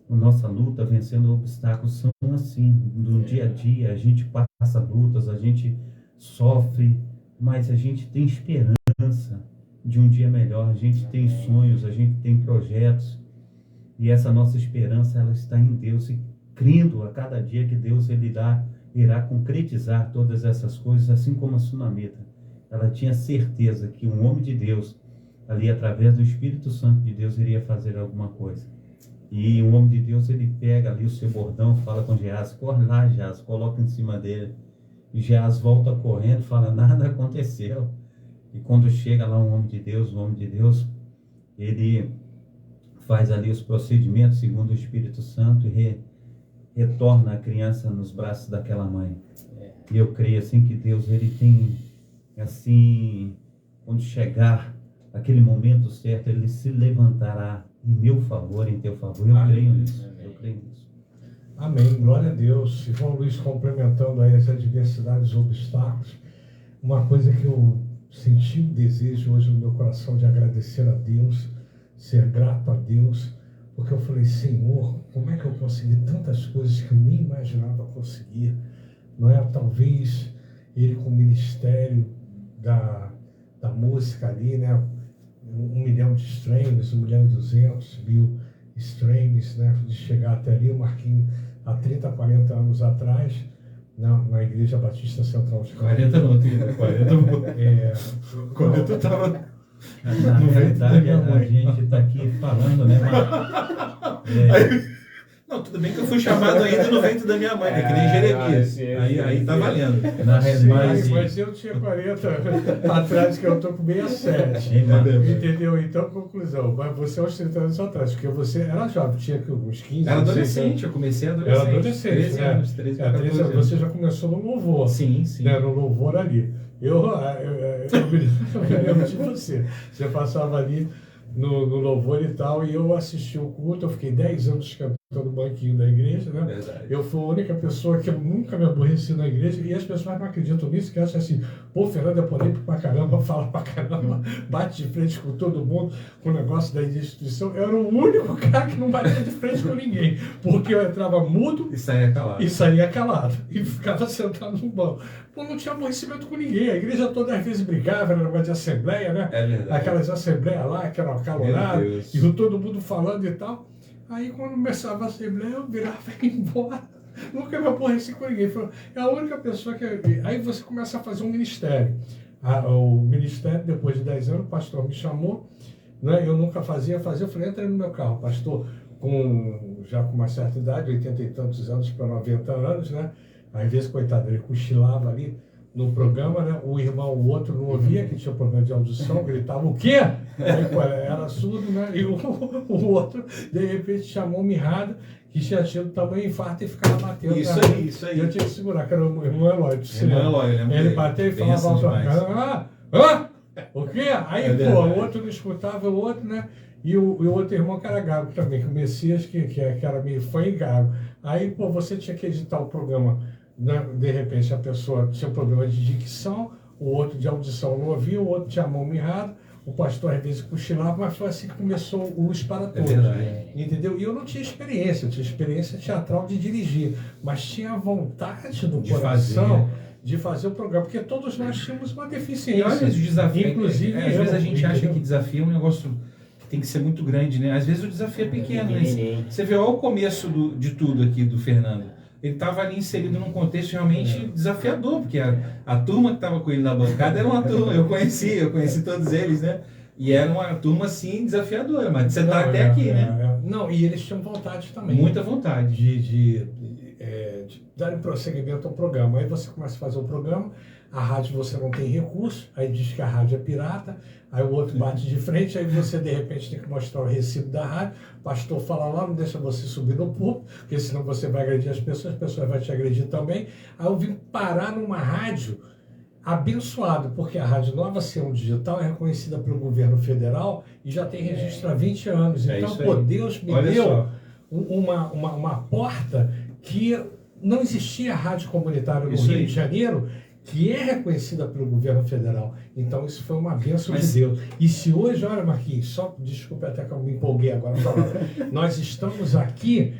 a nossa luta vencendo obstáculos são assim, no dia a dia, a gente passa lutas, a gente sofre, mas a gente tem esperança de um dia melhor, a gente tem sonhos, a gente tem projetos, e essa nossa esperança ela está em Deus, e crendo a cada dia que Deus irá concretizar todas essas coisas, assim como a sunamita. Ela tinha certeza que um homem de Deus ali através do Espírito Santo de Deus iria fazer alguma coisa. E o homem de Deus, ele pega ali o seu bordão, fala com Geás, corre lá, Geás, coloca em cima dele. E Geás volta correndo, fala, nada aconteceu. E quando chega lá um homem de Deus, o homem de Deus, ele faz ali os procedimentos segundo o Espírito Santo e retorna a criança nos braços daquela mãe. E eu creio assim que Deus, ele tem, assim, quando chegar aquele momento certo, ele se levantará em meu favor, em teu favor. Eu creio nisso. Eu creio nisso. Amém, glória a Deus. João Luiz complementando aí as adversidades, os obstáculos. Uma coisa que eu senti um desejo hoje no meu coração de agradecer a Deus, ser grato a Deus, porque eu falei, Senhor, como é que eu consegui tantas coisas que eu nem imaginava conseguir? Não é? Talvez ele com o ministério da música ali, né? 1 milhão de streams, 1.200.000 streams, né? De chegar até ali, o Marquinhos, há 30, 40 anos atrás, na Igreja Batista Central de Campinas. 40 não, 30, 40 quando eu estava... Na verdade, a gente está aqui falando, né, Não, tudo bem que eu fui chamado ainda no ventre da minha mãe, né, que nem Jeremias. Aí tá valendo. Na realidade, Mas eu tinha 40 atrás, que eu estou com 67. Entendeu? Então, conclusão. Mas você aos 30 anos atrás, porque você era jovem, tinha uns 15 Era anos. adolescente, eu comecei adolescente. Era adolescente, 13 anos, 13 anos. Você já começou no louvor. Sim, sim. Né, no louvor ali. Eu me lembro de você. Você passava ali no louvor e tal, e eu assisti o culto, eu fiquei 10 anos cantando no banquinho da igreja, né? Verdade. Eu fui a única pessoa que eu nunca me aborreci na igreja, e as pessoas não acreditam nisso, que acham assim, pô, Fernando é polêmico pra caramba, fala pra caramba, bate de frente com todo mundo, com o negócio da instituição. Eu era o único cara que não batia de frente com ninguém, porque eu entrava mudo E saía calado. E ficava sentado no banco. Pô, não tinha aborrecimento com ninguém, a igreja toda às vezes brigava, era negócio de assembleia, né? É verdade. Aquelas assembleias lá, que eram acaloradas, e todo mundo falando e tal. Aí quando começava a assembleia, eu virava e ia embora. Nunca me aborreci com ninguém. É a única pessoa que... Aí você começa a fazer um ministério. O ministério, depois de 10 anos, o pastor me chamou, né? Eu nunca fazia. Eu falei, entra aí no meu carro, pastor, já com uma certa idade, 80 e tantos anos para 90 anos, né? Às vezes, coitado, ele cochilava ali no programa, né? O irmão, o outro não ouvia, que tinha problema de audição, gritava, o quê? Aí, era surdo, né? E o outro, de repente, chamou um mirrado, que tinha tido tamanho infarto e ficava batendo. Isso aí. E eu tinha que segurar, que era o irmão Eloy. Ele bateu e falava alto, o quê? Aí, o outro não escutava o outro, né? E o outro irmão que era gago também, que o Messias, que era meio fã e gago. Aí, você tinha que editar o programa. De repente a pessoa tinha problema de dicção, o outro de audição não ouvia, o outro tinha a mão mirrada, o pastor às vezes cochilava, mas foi assim que começou o Luz para Todos. Entendeu? E eu não tinha experiência, eu tinha experiência teatral de dirigir, mas tinha vontade do coração de fazer o programa, porque todos nós tínhamos uma deficiência. E olha esse desafio, inclusive, às vezes a gente acha que desafio é um negócio que tem que ser muito grande, né? Às vezes o desafio é pequeno, né? Você vê, olha o começo de tudo aqui do Fernando. Ele estava ali inserido num contexto realmente desafiador, porque a turma que estava com ele na bancada era uma turma, eu conheci todos eles, né? E era uma turma, assim, desafiadora, mas você está até aqui, né? Não, e eles tinham vontade também. Muita vontade. De dar prosseguimento ao programa. Aí você começa a fazer o programa, a rádio você não tem recurso, aí diz que a rádio é pirata, aí o outro bate de frente, aí você de repente tem que mostrar o recibo da rádio, o pastor fala lá, não deixa você subir no púlpito, porque senão você vai agredir as pessoas vão te agredir também. Aí eu vim parar numa rádio abençoado, porque a Rádio Nova Sião Digital é reconhecida pelo governo federal e já tem registro há 20 anos. Então, Deus me deu uma porta que não existia rádio comunitária no Rio de Janeiro, que é reconhecida pelo governo federal. Então, isso foi uma bênção de Deus. E se hoje, olha, Marquinhos, desculpa até que eu me empolguei agora, nós estamos aqui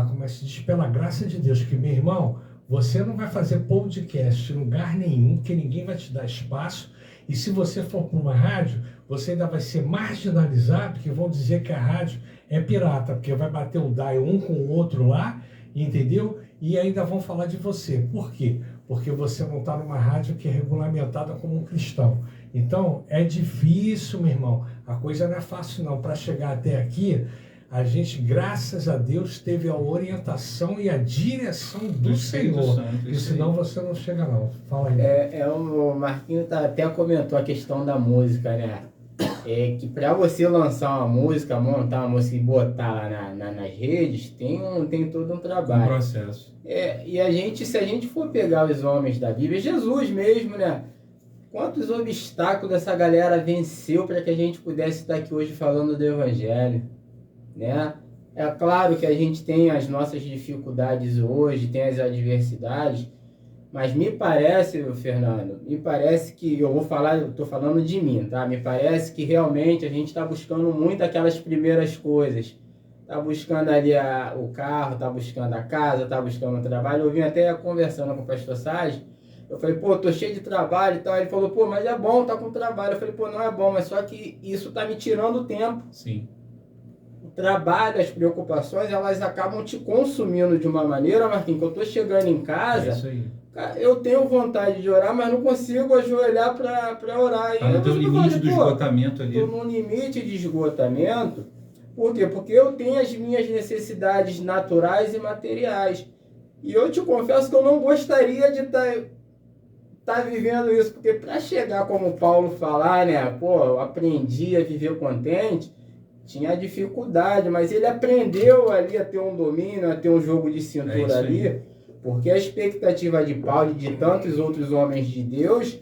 como se diz, pela graça de Deus, que, meu irmão, você não vai fazer podcast em lugar nenhum, que ninguém vai te dar espaço. E se você for para uma rádio, você ainda vai ser marginalizado, que vão dizer que a rádio é pirata, porque vai bater o dial um com o outro lá, entendeu? E ainda vão falar de você. Por quê? Porque você não está numa rádio que é regulamentada como um cristão. Então, é difícil, meu irmão. A coisa não é fácil, não. Para chegar até aqui, a gente, graças a Deus, teve a orientação e a direção do Senhor. Santo, E senão você não chega, não. Fala aí. O Marquinhos até comentou a questão da música, né? É que para você lançar uma música, montar uma música e botar lá nas redes, tem todo um trabalho. Um processo. E a gente, se a gente for pegar os homens da Bíblia, Jesus mesmo, né? Quantos obstáculos essa galera venceu para que a gente pudesse estar aqui hoje falando do Evangelho, né? É claro que a gente tem as nossas dificuldades hoje, tem as adversidades, mas me parece, Fernando, que, eu estou falando de mim, tá? Me parece que realmente a gente está buscando muito aquelas primeiras coisas. Está buscando ali o carro, está buscando a casa, está buscando o trabalho. Eu vim até conversando com o pastor Sage, eu falei, pô, tô cheio de trabalho e tal. Ele falou, pô, mas é bom, tá com trabalho. Eu falei, pô, não é bom, mas só que isso tá me tirando tempo. Sim. O trabalho, as preocupações, elas acabam te consumindo de uma maneira, Marquinhos, que eu tô chegando em casa, isso aí. cara, eu tenho vontade de orar, mas não consigo ajoelhar para orar. Tá no teu limite do esgotamento ali. Tô num limite de esgotamento. Por quê? Porque eu tenho as minhas necessidades naturais e materiais. E eu te confesso que eu não gostaria de estar vivendo isso, porque para chegar como Paulo falar, né, pô, eu aprendi a viver contente, tinha dificuldade, mas ele aprendeu ali a ter um domínio, a ter um jogo de cintura ali, porque a expectativa de Paulo e de tantos outros homens de Deus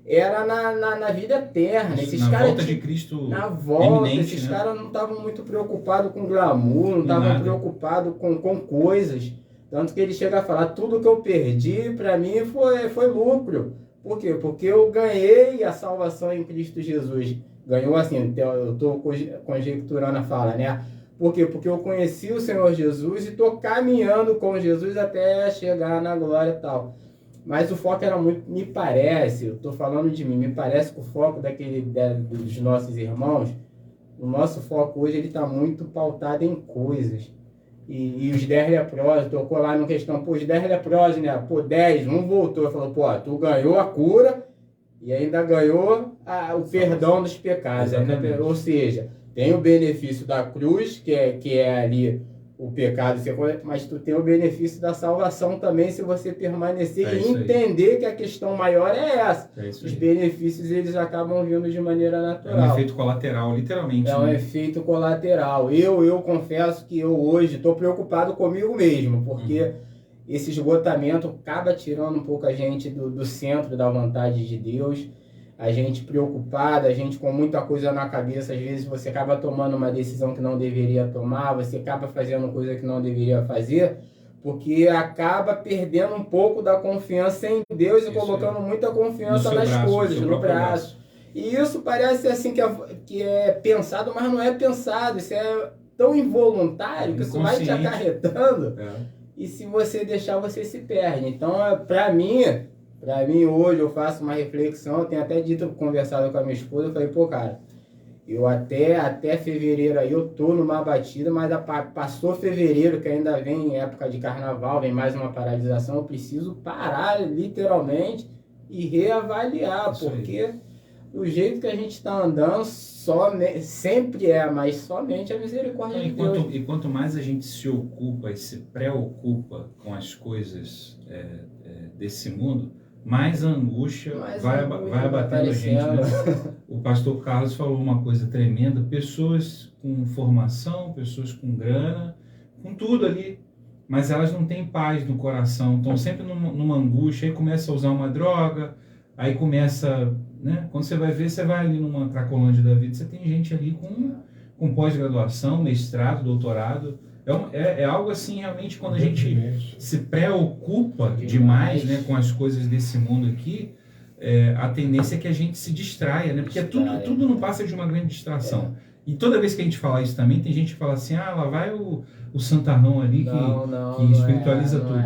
era na vida eterna. Esses na caras, volta de Cristo, na volta, eminente, esses né? caras não estavam muito preocupados com glamour, não estavam preocupados com coisas. Tanto que ele chega a falar, tudo que eu perdi, para mim, foi lucro. Por quê? Porque eu ganhei a salvação em Cristo Jesus. Ganhou assim, eu estou conjecturando a fala, né? Por quê? Porque eu conheci o Senhor Jesus e estou caminhando com Jesus até chegar na glória e tal. Mas o foco era muito, me parece, eu estou falando de mim, me parece que o foco dos nossos irmãos, o nosso foco hoje, ele está muito pautado em coisas. E os 10 leprosos, tocou lá na questão, pô, os 10 leprosos, né? Pô, 10, um voltou e falou, pô, tu ganhou a cura e ainda ganhou o perdão dos pecados. Né? Ou seja, tem o benefício da cruz, que é ali o pecado, mas tu tem o benefício da salvação também, se você permanecer e entender que a questão maior é essa. Os benefícios, eles acabam vindo de maneira natural. É um efeito colateral, literalmente. É um efeito colateral. Eu confesso que eu hoje estou preocupado comigo mesmo, porque esse esgotamento acaba tirando um pouco a gente do centro da vontade de Deus. A gente preocupada, a gente com muita coisa na cabeça, às vezes você acaba tomando uma decisão que não deveria tomar, você acaba fazendo coisa que não deveria fazer, porque acaba perdendo um pouco da confiança em Deus e colocando muita confiança nas coisas, no braço. E isso parece assim que é pensado, mas não é pensado, isso é tão involuntário que isso vai te acarretando, e se você deixar, você se perde. Então, para mim, hoje, eu faço uma reflexão, eu tenho até conversado com a minha esposa, eu falei, pô, cara, eu até fevereiro aí, eu tô numa batida, mas passou fevereiro, que ainda vem época de carnaval, vem mais uma paralisação, eu preciso parar, literalmente, e reavaliar, porque do jeito que a gente está andando, sempre mas somente a misericórdia de Deus. E quanto mais a gente se ocupa e se preocupa com as coisas desse mundo, mais angústia vai abatendo a gente, né? O pastor Carlos falou uma coisa tremenda, pessoas com formação, pessoas com grana, com tudo ali, mas elas não têm paz no coração, estão sempre numa angústia, aí começa a usar uma droga, aí começa, né? Quando você vai ver, você vai ali numa Cracolândia da vida, você tem gente ali com pós-graduação, mestrado, doutorado. É algo assim, realmente, quando a gente se preocupa demais, né, com as coisas desse mundo aqui, a tendência é que a gente se distraia, né? Porque tudo não passa de uma grande distração. E toda vez que a gente fala isso também, tem gente que fala assim, lá vai o santarrão ali que espiritualiza tudo.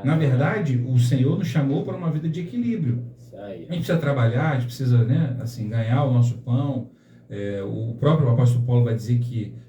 Na verdade, o Senhor nos chamou para uma vida de equilíbrio. A gente precisa trabalhar, a gente precisa, né, assim, ganhar o nosso pão. O próprio apóstolo Paulo vai dizer que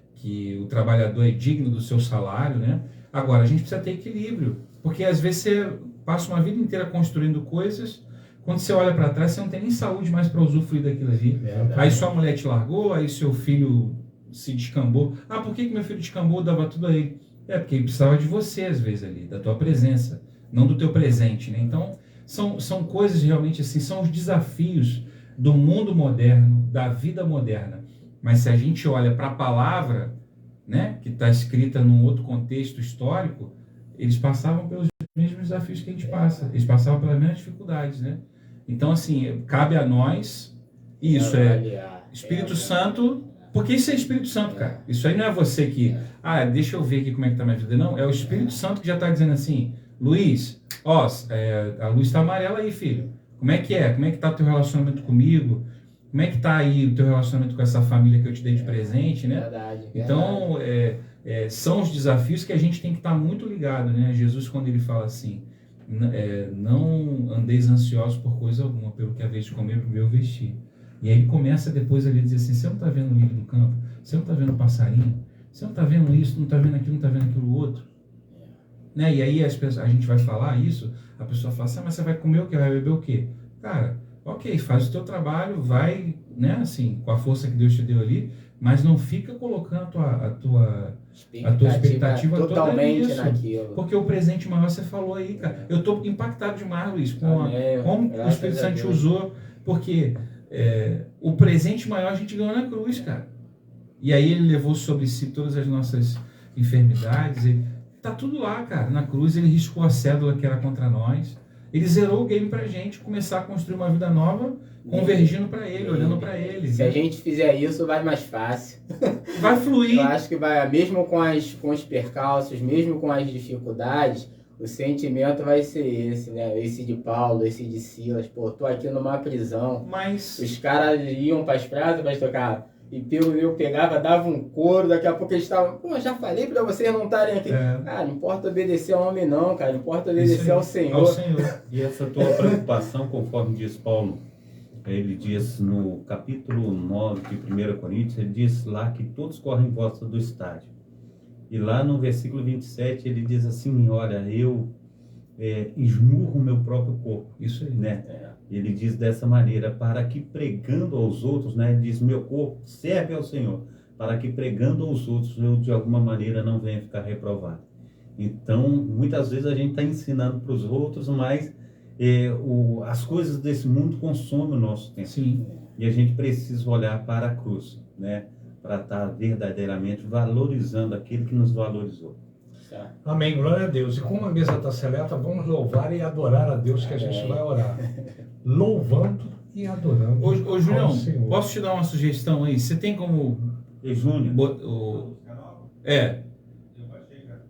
o trabalhador é digno do seu salário, né? Agora, a gente precisa ter equilíbrio, porque às vezes você passa uma vida inteira construindo coisas, quando você olha para trás, você não tem nem saúde mais para usufruir daquilo ali. Aí sua mulher te largou, aí seu filho se descambou. Ah, por que meu filho descambou? Dava tudo a ele. É, porque ele precisava de você, às vezes, ali, da tua presença, não do teu presente, né? Então, são coisas realmente assim, são os desafios do mundo moderno, da vida moderna. Mas se a gente olha para a palavra, né, que está escrita num outro contexto histórico, eles passavam pelos mesmos desafios que a gente passa. Eles passavam pelas mesmas dificuldades, né? Então, assim, cabe a nós, isso Espírito Santo, porque isso é Espírito Santo, cara. Isso aí não é você que, deixa eu ver aqui como é que tá minha vida. Não, é o Espírito Santo que já está dizendo assim, Luiz, a luz está amarela aí, filho. Como é que é? Como é que tá o teu relacionamento comigo? Como é que tá aí o teu relacionamento com essa família que eu te dei de presente, né? Verdade. Então, são os desafios que a gente tem que estar muito ligado, né? Jesus, quando ele fala assim, não andeis ansiosos por coisa alguma, pelo que haveis de comer, beber ou vestir. E aí ele começa depois ali a dizer assim, você não está vendo o lírio do campo? Você não está vendo o passarinho? Você não está vendo isso, não está vendo aquilo, não está vendo aquilo outro? Né? E aí a gente vai falar isso, a pessoa fala assim, mas você vai comer o quê? Vai beber o quê? Cara, ok, faz o teu trabalho, vai, né, assim, com a força que Deus te deu ali, mas não fica colocando a tua expectativa totalmente toda nisso. naquilo. Porque o presente maior você falou aí, cara. Eu estou impactado demais, Luiz, como o Espírito Santo te usou, porque o presente maior a gente ganhou na cruz, cara. E aí ele levou sobre si todas as nossas enfermidades, tá tudo lá, cara. Na cruz ele riscou a cédula que era contra nós. Ele zerou o game pra gente começar a construir uma vida nova, convergindo para ele, olhando para ele. Se a gente fizer isso, vai mais fácil. Vai fluir. Eu acho que vai, mesmo com os percalços, mesmo com as dificuldades, o sentimento vai ser esse, né? Esse de Paulo, esse de Silas. Pô, tô aqui numa prisão. Mas os caras iam para as praças para tocar. E eu pegava, dava um couro, daqui a pouco eles estavam, já falei para vocês não estarem aqui. Cara, não importa obedecer ao homem não, cara, importa obedecer ao Senhor. E essa tua preocupação, conforme diz Paulo, ele diz no capítulo 9 de 1 Coríntios, ele diz lá que todos correm em volta do estádio. E lá no versículo 27 ele diz assim, olha, eu esmurro o meu próprio corpo. Isso aí, né? Ele diz dessa maneira, para que pregando aos outros, né? Ele diz, meu corpo serve ao Senhor, para que pregando aos outros eu de alguma maneira não venha ficar reprovado. Então, muitas vezes a gente está ensinando para os outros, mas as coisas desse mundo consomem o nosso tempo. Sim. E a gente precisa olhar para a cruz, né? Para estar verdadeiramente valorizando aquele que nos valorizou. Amém, glória a Deus. E como a mesa está seleta, vamos louvar e adorar a Deus, que a gente vai orar. Louvando e adorando. Ô Julião, posso te dar uma sugestão aí? Você tem como... Júnior.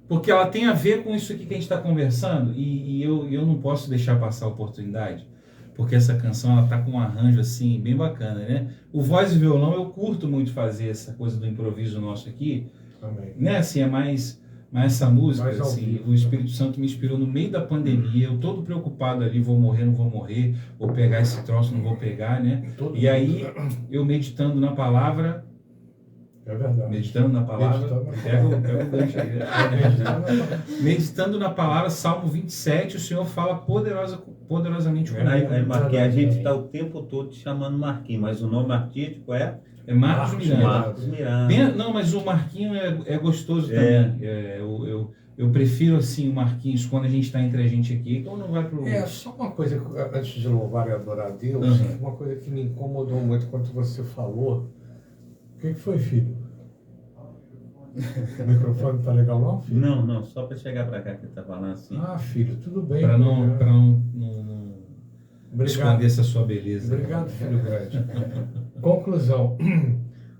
Porque ela tem a ver com isso aqui que a gente está conversando, e eu não posso deixar passar a oportunidade, porque essa canção ela tá com um arranjo assim bem bacana, né? O voz e violão eu curto muito fazer essa coisa do improviso nosso aqui. Amém. Né? Assim, mas essa música, Mais assim, vivo, o Espírito Santo me inspirou no meio da pandemia, eu todo preocupado ali, vou morrer, não vou morrer, vou pegar esse troço, não vou pegar, né? E aí, eu meditando na palavra, é verdade. Meditando na palavra, pega o gancho aí. Meditando na palavra, Salmo 27, o Senhor fala poderosamente comigo. Aí, Marquinhos, a gente está o tempo todo te chamando Marquinhos, mas o nome artístico é Marcos Miranda. Marcos Miranda. Não, mas o Marquinhos é gostoso também. Eu prefiro assim o Marquinhos quando a gente está entre a gente aqui, então não vai pro... Só uma coisa, antes de louvar e adorar a Deus, uma coisa que me incomodou muito quando você falou. O que foi, filho? O microfone tá legal não, filho? Não, só para chegar para cá que ele tá falando assim. Filho, tudo bem. Para não esconder essa sua beleza. Obrigado, filho grande. Conclusão.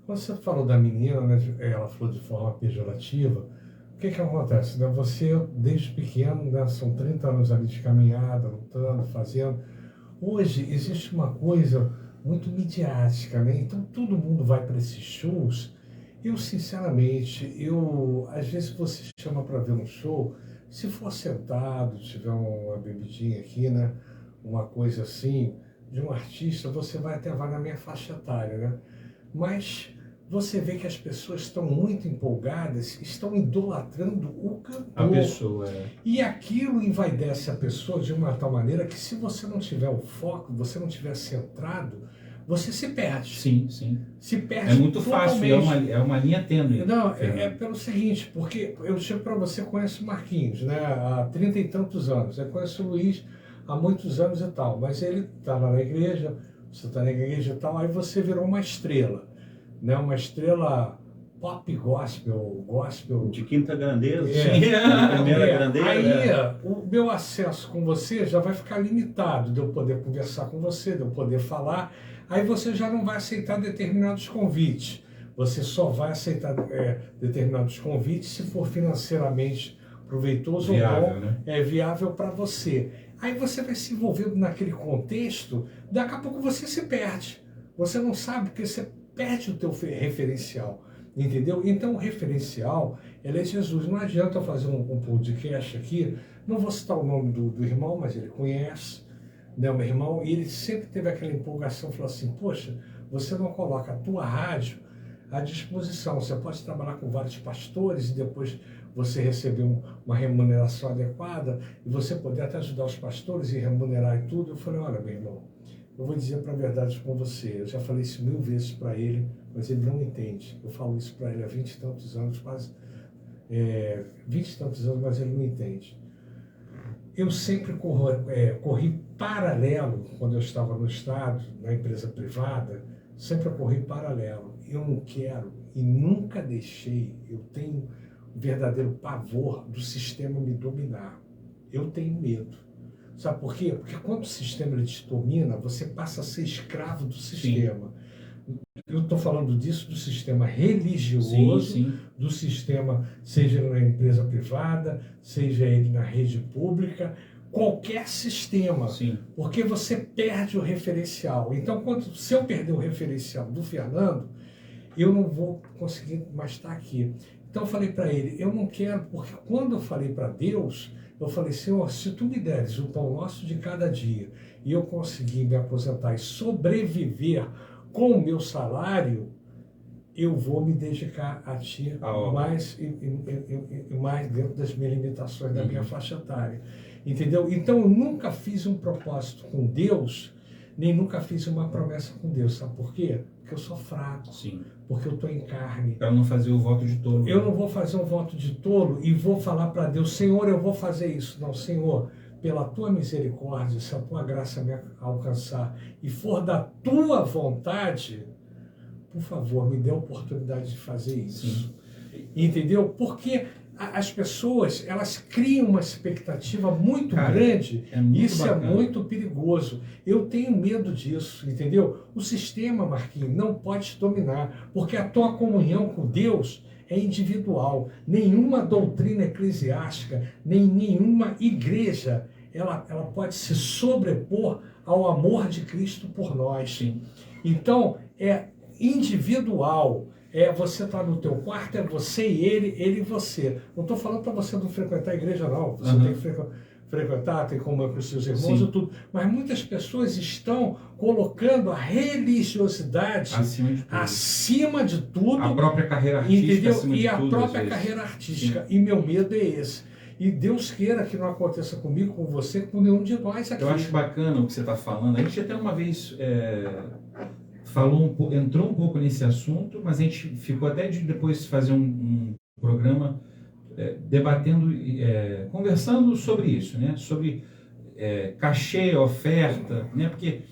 Quando você falou da menina, né, ela falou de forma pejorativa, o que acontece? Né? Você, desde pequeno, né, são 30 anos ali de caminhada, lutando, fazendo. Hoje existe uma coisa muito midiática, né? Então todo mundo vai para esses shows. Eu, sinceramente, às vezes você chama para ver um show, se for sentado, tiver uma bebidinha aqui, né? Uma coisa assim, de um artista, você vai até vaga na minha faixa etária, né? Mas você vê que as pessoas estão muito empolgadas, estão idolatrando o cantor. A pessoa, E aquilo envaidece a pessoa de uma tal maneira que se você não tiver o foco, você não tiver centrado, você se perde. Sim, sim. Se perde É muito fácil, totalmente. é uma linha tênue. Não, Fernando. é pelo seguinte, porque eu chego para você, conhece o Marquinhos, né, há 30 e tantos anos, eu conheço o Luiz há muitos anos e tal, mas ele estava na igreja, você está na igreja e tal, aí você virou uma estrela, né, uma estrela pop gospel. De quinta grandeza, É. de primeira grandeza. Aí o meu acesso com você já vai ficar limitado, de eu poder conversar com você, de eu poder falar, aí você já não vai aceitar determinados convites. Você só vai aceitar determinados convites se for financeiramente proveitoso Viável, ou bom, né? viável para você. Aí você vai se envolvendo naquele contexto, daqui a pouco você se perde. Você não sabe, porque você perde o teu referencial. Entendeu? Então o referencial, ele é Jesus. Não adianta eu fazer um podcast aqui, não vou citar o nome do irmão, mas ele conhece, né, o meu irmão, e ele sempre teve aquela empolgação, falou assim, poxa, você não coloca a tua rádio à disposição, você pode trabalhar com vários pastores e depois você receber uma remuneração adequada e você poder até ajudar os pastores e remunerar e tudo. Eu falei, olha, meu irmão, eu vou dizer para a verdade com você, eu já falei isso 1000 vezes para ele, mas ele não entende. Eu falo isso para ele há 20 e tantos anos, quase 20 e tantos anos, mas ele não entende. Eu sempre corri paralelo, quando eu estava no Estado, na empresa privada, sempre corri paralelo. Eu não quero e nunca deixei, eu tenho um verdadeiro pavor do sistema me dominar. Eu tenho medo. Sabe por quê? Porque quando o sistema ele te domina, você passa a ser escravo do sistema. Sim. Eu estou falando disso do sistema religioso, sim. Do sistema, seja na empresa privada, seja ele na rede pública, qualquer sistema. Sim. Porque você perde o referencial. Então, se eu perder o referencial do Fernando, eu não vou conseguir mais estar aqui. Então eu falei para ele, eu não quero, porque quando eu falei para Deus, eu falei, Senhor, se tu me deres o pão nosso de cada dia e eu conseguir me aposentar e sobreviver com o meu salário, eu vou me dedicar a ti mais dentro das minhas limitações, da minha faixa etária. Entendeu? Então eu nunca fiz um propósito com Deus, nem nunca fiz uma promessa com Deus. Sabe por quê? Porque eu sou fraco. Sim. Porque eu estou em carne. Para não fazer o voto de tolo. Eu não vou fazer um voto de tolo e vou falar para Deus, Senhor, eu vou fazer isso. Não, Senhor, pela tua misericórdia, se a tua graça me alcançar e for da tua vontade, por favor, me dê a oportunidade de fazer isso. Sim. Entendeu? Porque as pessoas, elas criam uma expectativa muito grande, isso bacana. É muito perigoso. Eu tenho medo disso, entendeu? O sistema, Marquinhos, não pode te dominar, porque a tua comunhão com Deus é individual. Nenhuma doutrina eclesiástica, nem nenhuma igreja, ela pode se sobrepor ao amor de Cristo por nós. Sim. Então, é individual. Você está no teu quarto, é você e ele e você. Não estou falando para você não frequentar a igreja, não. Você tem que frequentar, tem comunhão com os seus irmãos e tudo. Mas muitas pessoas estão colocando a religiosidade acima de tudo. A própria carreira artística. Entendeu? E a própria carreira artística. Sim. E meu medo é esse. E Deus queira que não aconteça comigo, com você, com nenhum de nós aqui. Eu acho bacana o que você está falando. A gente até uma vez... entrou um pouco nesse assunto, mas a gente ficou até de depois fazer um programa debatendo, conversando sobre isso, né? Sobre cachê, oferta, né? Porque,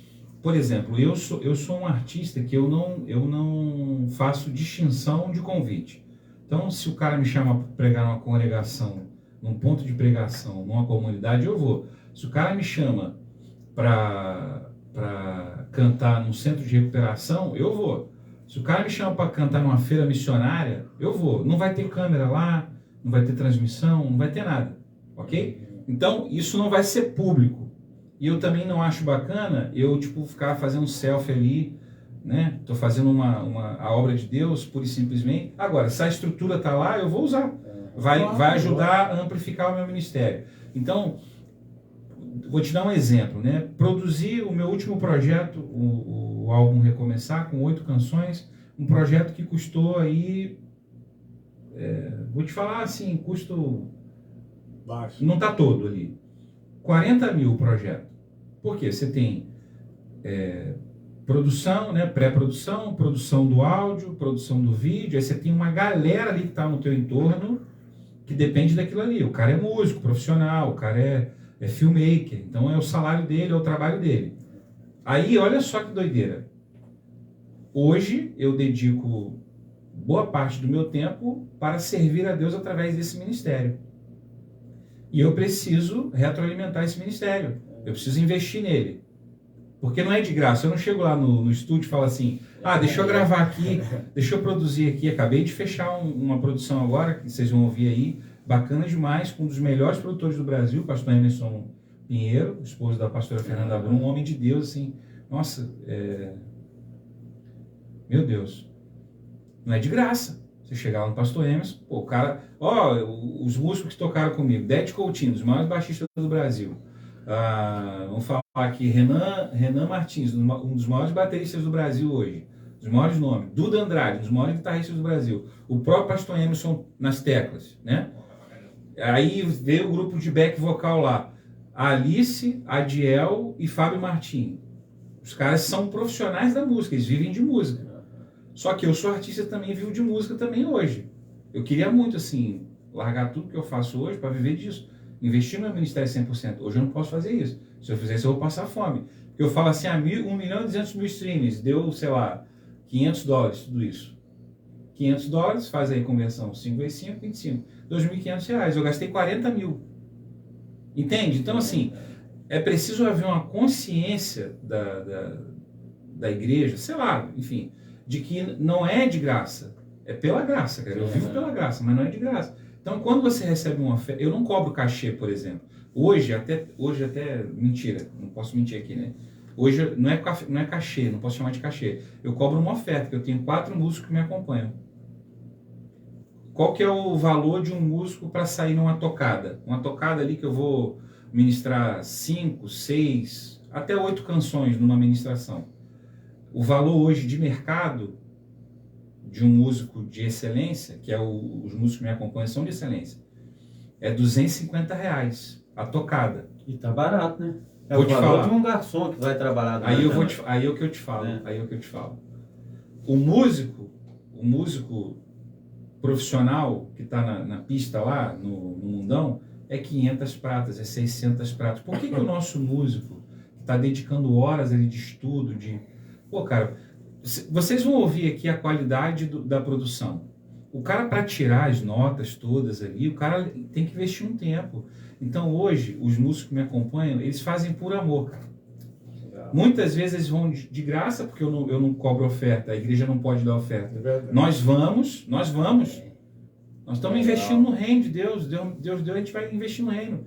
por exemplo, eu sou um artista que eu não faço distinção de convite. Então, se o cara me chama para pregar numa congregação, num ponto de pregação, numa comunidade, eu vou. Se o cara me chama para cantar num centro de recuperação, eu vou. Se o cara me chama para cantar numa feira missionária, eu vou. Não vai ter câmera lá, não vai ter transmissão, não vai ter nada, ok? Então, isso não vai ser público. E eu também não acho bacana eu, ficar fazendo selfie ali, né? Tô fazendo a obra de Deus, pura e simplesmente. Agora, se a estrutura tá lá, eu vou usar. Vai ajudar a amplificar o meu ministério. Então, vou te dar um exemplo, né? Produzi o meu último projeto, o álbum Recomeçar, com 8 canções, um projeto que custou aí, vou te falar assim, custo, Baixo. não está todo ali, 40 mil o projeto. Por quê? Você tem produção, né, pré-produção, produção do áudio, produção do vídeo, aí você tem uma galera ali que está no teu entorno que depende daquilo ali. O cara é músico, profissional, o cara é filmmaker, então é o salário dele, é o trabalho dele. Aí, olha só que doideira. Hoje, eu dedico boa parte do meu tempo para servir a Deus através desse ministério. E eu preciso retroalimentar esse ministério. Eu preciso investir nele. Porque não é de graça. Eu não chego lá no estúdio e falo assim, deixa eu gravar aqui, deixa eu produzir aqui. Acabei de fechar uma produção agora, que vocês vão ouvir aí, bacana demais, com um dos melhores produtores do Brasil, o pastor Emerson Pinheiro, esposo da pastora Fernanda Brum, um homem de Deus, assim, nossa, meu Deus, não é de graça. Você chegar lá no pastor Emerson, pô, o cara, os músicos que tocaram comigo, Dete Coutinho, os maiores baixistas do Brasil, vamos falar aqui, Renan Martins, um dos maiores bateristas do Brasil hoje, os maiores nomes, Duda Andrade, um dos maiores guitarristas do Brasil, o próprio pastor Emerson nas teclas, né? Aí veio o grupo de back vocal lá, a Alice, Adiel e Fábio Martins. Os caras são profissionais da música, eles vivem de música. Só que eu sou artista também, vivo de música também hoje. Eu queria muito, assim, largar tudo que eu faço hoje para viver disso. Investir no meu ministério 100%. Hoje eu não posso fazer isso. Se eu fizer isso, eu vou passar fome. Porque eu falo assim, 1.200.000 streams, deu, sei lá, $500, tudo isso. $500, faz aí conversão, 5 vezes 5, 25. R$2.500. Eu gastei 40 mil. Entende? Então, assim, é preciso haver uma consciência da igreja, sei lá, enfim, de que não é de graça. É pela graça, cara. Eu vivo pela graça, mas não é de graça. Então, quando você recebe uma oferta, eu não cobro cachê, por exemplo. Hoje até, mentira, não posso mentir aqui, né? Hoje não é cachê, não posso chamar de cachê. Eu cobro uma oferta, que eu tenho 4 músicos que me acompanham. Qual que é o valor de um músico para sair numa tocada? Uma tocada ali que eu vou ministrar 5, 6, até 8 canções numa ministração. O valor hoje de mercado de um músico de excelência, que é os músicos que me acompanham são de excelência, é R$250 a tocada. E tá barato, né? É Vou o te valor falar. de um garçom que vai trabalhar. Aí é o que eu te falo. O músico profissional que está na pista lá, no mundão, é 500 pratas, é 600 pratas. Por que o nosso músico está dedicando horas ali de estudo, Pô, cara, vocês vão ouvir aqui a qualidade da produção. O cara, para tirar as notas todas ali, o cara tem que investir um tempo. Então, hoje, os músicos que me acompanham, eles fazem por amor, cara. Muitas vezes eles vão de graça, porque eu não cobro oferta, a igreja não pode dar oferta. Nós vamos. Nós estamos investindo no reino de Deus. Deus deu, a gente vai investir no reino.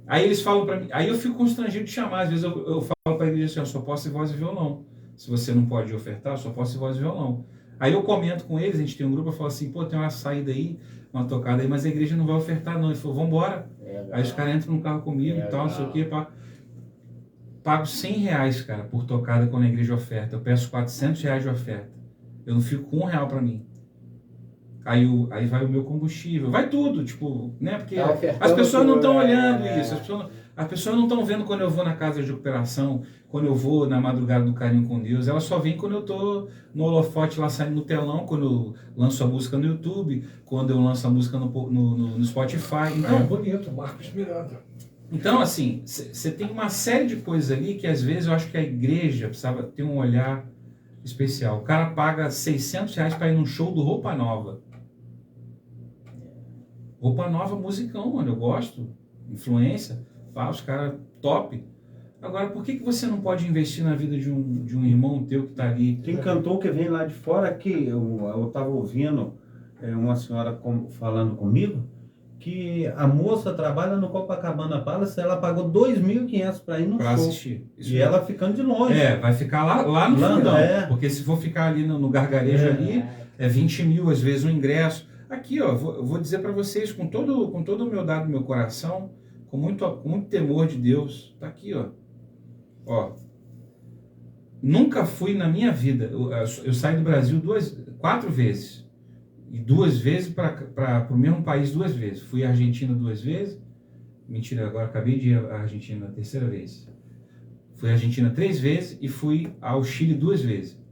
Aí eles falam para mim, aí eu fico constrangido de chamar. Às vezes eu falo para a igreja assim, eu só posso ir voz e violão. Se você não pode ofertar, eu só posso ir voz e violão. Aí eu comento com eles, a gente tem um grupo, eu falo assim, pô, tem uma saída aí, uma tocada aí, mas a igreja não vai ofertar não. Ele falou, vambora. Aí os caras entram no carro comigo e tal, não sei o quê, pago R$100, cara, por tocada quando a igreja oferta. Eu peço R$400 de oferta. Eu não fico com R$1 para mim. Aí vai o meu combustível, vai tudo, tipo, né? Porque as pessoas não estão olhando isso, as pessoas não estão vendo quando eu vou na casa de recuperação, quando eu vou na madrugada do carinho com Deus, elas só veem quando eu tô no holofote lá saindo no telão, quando eu lanço a música no YouTube, quando eu lanço a música no Spotify. Então, é bonito, Marcos Miranda. Então, assim, você tem uma série de coisas ali que às vezes eu acho que a igreja precisava ter um olhar especial. O cara paga R$600 para ir num show do Roupa Nova. Roupa Nova, musicão, mano, eu gosto. Influência, os caras top. Agora, por que você não pode investir na vida de um irmão teu que tá ali? Tem cantor que vem lá de fora que eu tava ouvindo uma senhora falando comigo, que a moça trabalha no Copacabana Palace, ela pagou R$2.500 para ir no show. Assistir. E ela ficando de longe. Vai ficar lá no fundão. Porque se for ficar ali no gargarejo ali, é 20 mil, às vezes, o ingresso. Aqui, ó, eu vou dizer para vocês, com toda a humildade do meu coração, com muito temor de Deus, tá aqui, ó. Nunca fui na minha vida. Eu saí do Brasil 4 vezes. E 2 vezes para o mesmo país 2 vezes. Fui à Argentina 2 vezes. Mentira, agora acabei de ir à Argentina a 3ª vez. Fui à Argentina 3 vezes e fui ao Chile 2 vezes.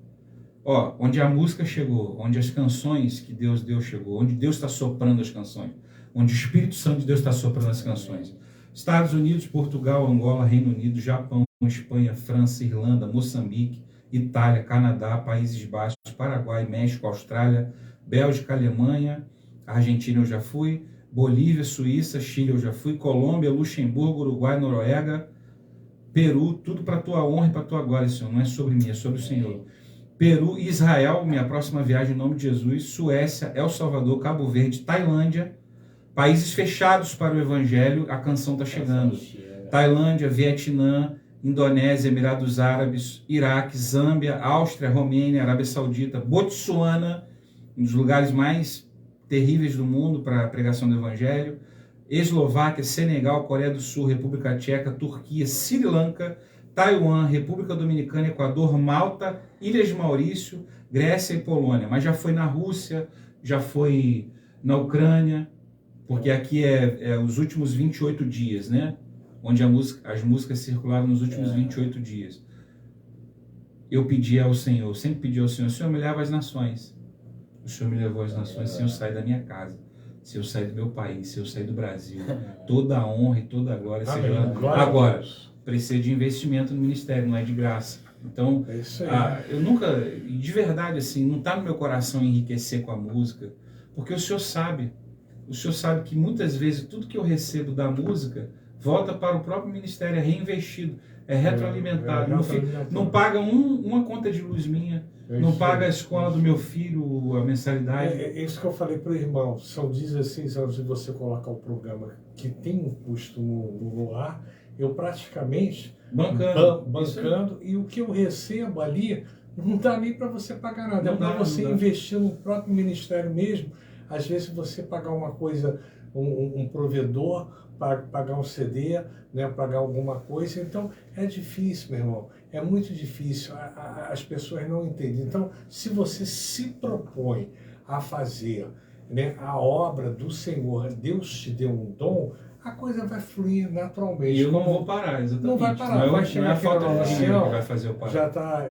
Ó, onde a música chegou, onde as canções que Deus deu chegou, onde Deus está soprando as canções, onde o Espírito Santo de Deus está soprando as canções. Estados Unidos, Portugal, Angola, Reino Unido, Japão, Espanha, França, Irlanda, Moçambique, Itália, Canadá, Países Baixos, Paraguai, México, Austrália, Bélgica, Alemanha, Argentina eu já fui, Bolívia, Suíça, Chile eu já fui, Colômbia, Luxemburgo, Uruguai, Noruega, Peru, tudo para a tua honra e para a tua glória, Senhor. Não é sobre mim, é sobre o Senhor. Peru, Israel, minha próxima viagem em nome de Jesus, Suécia, El Salvador, Cabo Verde, Tailândia, países fechados para o Evangelho, a canção está chegando. Tailândia, Vietnã, Indonésia, Emirados Árabes, Iraque, Zâmbia, Áustria, Romênia, Arábia Saudita, Botsuana, um dos lugares mais terríveis do mundo para a pregação do Evangelho, Eslováquia, Senegal, Coreia do Sul, República Tcheca, Turquia, Sri Lanka, Taiwan, República Dominicana, Equador, Malta, Ilhas de Maurício, Grécia e Polônia. Mas já foi na Rússia, já foi na Ucrânia, porque aqui é os últimos 28 dias, né? Onde as músicas circularam nos últimos 28 dias. Eu pedi ao Senhor, sempre pedi ao Senhor, Senhor, me leva às nações. O Senhor me levou às nações, se eu sair da minha casa, se eu sair do meu país, se eu sair do Brasil, toda a honra e toda a glória seja lá. Agora, precisa de investimento no ministério, não é de graça. Então, eu nunca, de verdade, assim, não está no meu coração enriquecer com a música, porque o Senhor sabe que muitas vezes tudo que eu recebo da música volta para o próprio ministério, é reinvestido, é retroalimentado. Não paga uma conta de luz minha, não paga a escola do meu filho, a mensalidade. É isso que eu falei para o irmão, são 16 anos de você colocar o programa que tem um custo no ar, eu praticamente bancando, e o que eu recebo ali não dá nem para você pagar nada, é para você investir no próprio ministério mesmo. Às vezes você pagar uma coisa, um provedor, pagar um CD, né, pagar alguma coisa, então é difícil, meu irmão, é muito difícil, as pessoas não entendem. Então, se você se propõe a fazer, né, a obra do Senhor, Deus te deu um dom, a coisa vai fluir naturalmente. E eu não vou parar, exatamente. Não vai parar, vai chegar a falta de dinheiro que vai fazer eu parar. Já está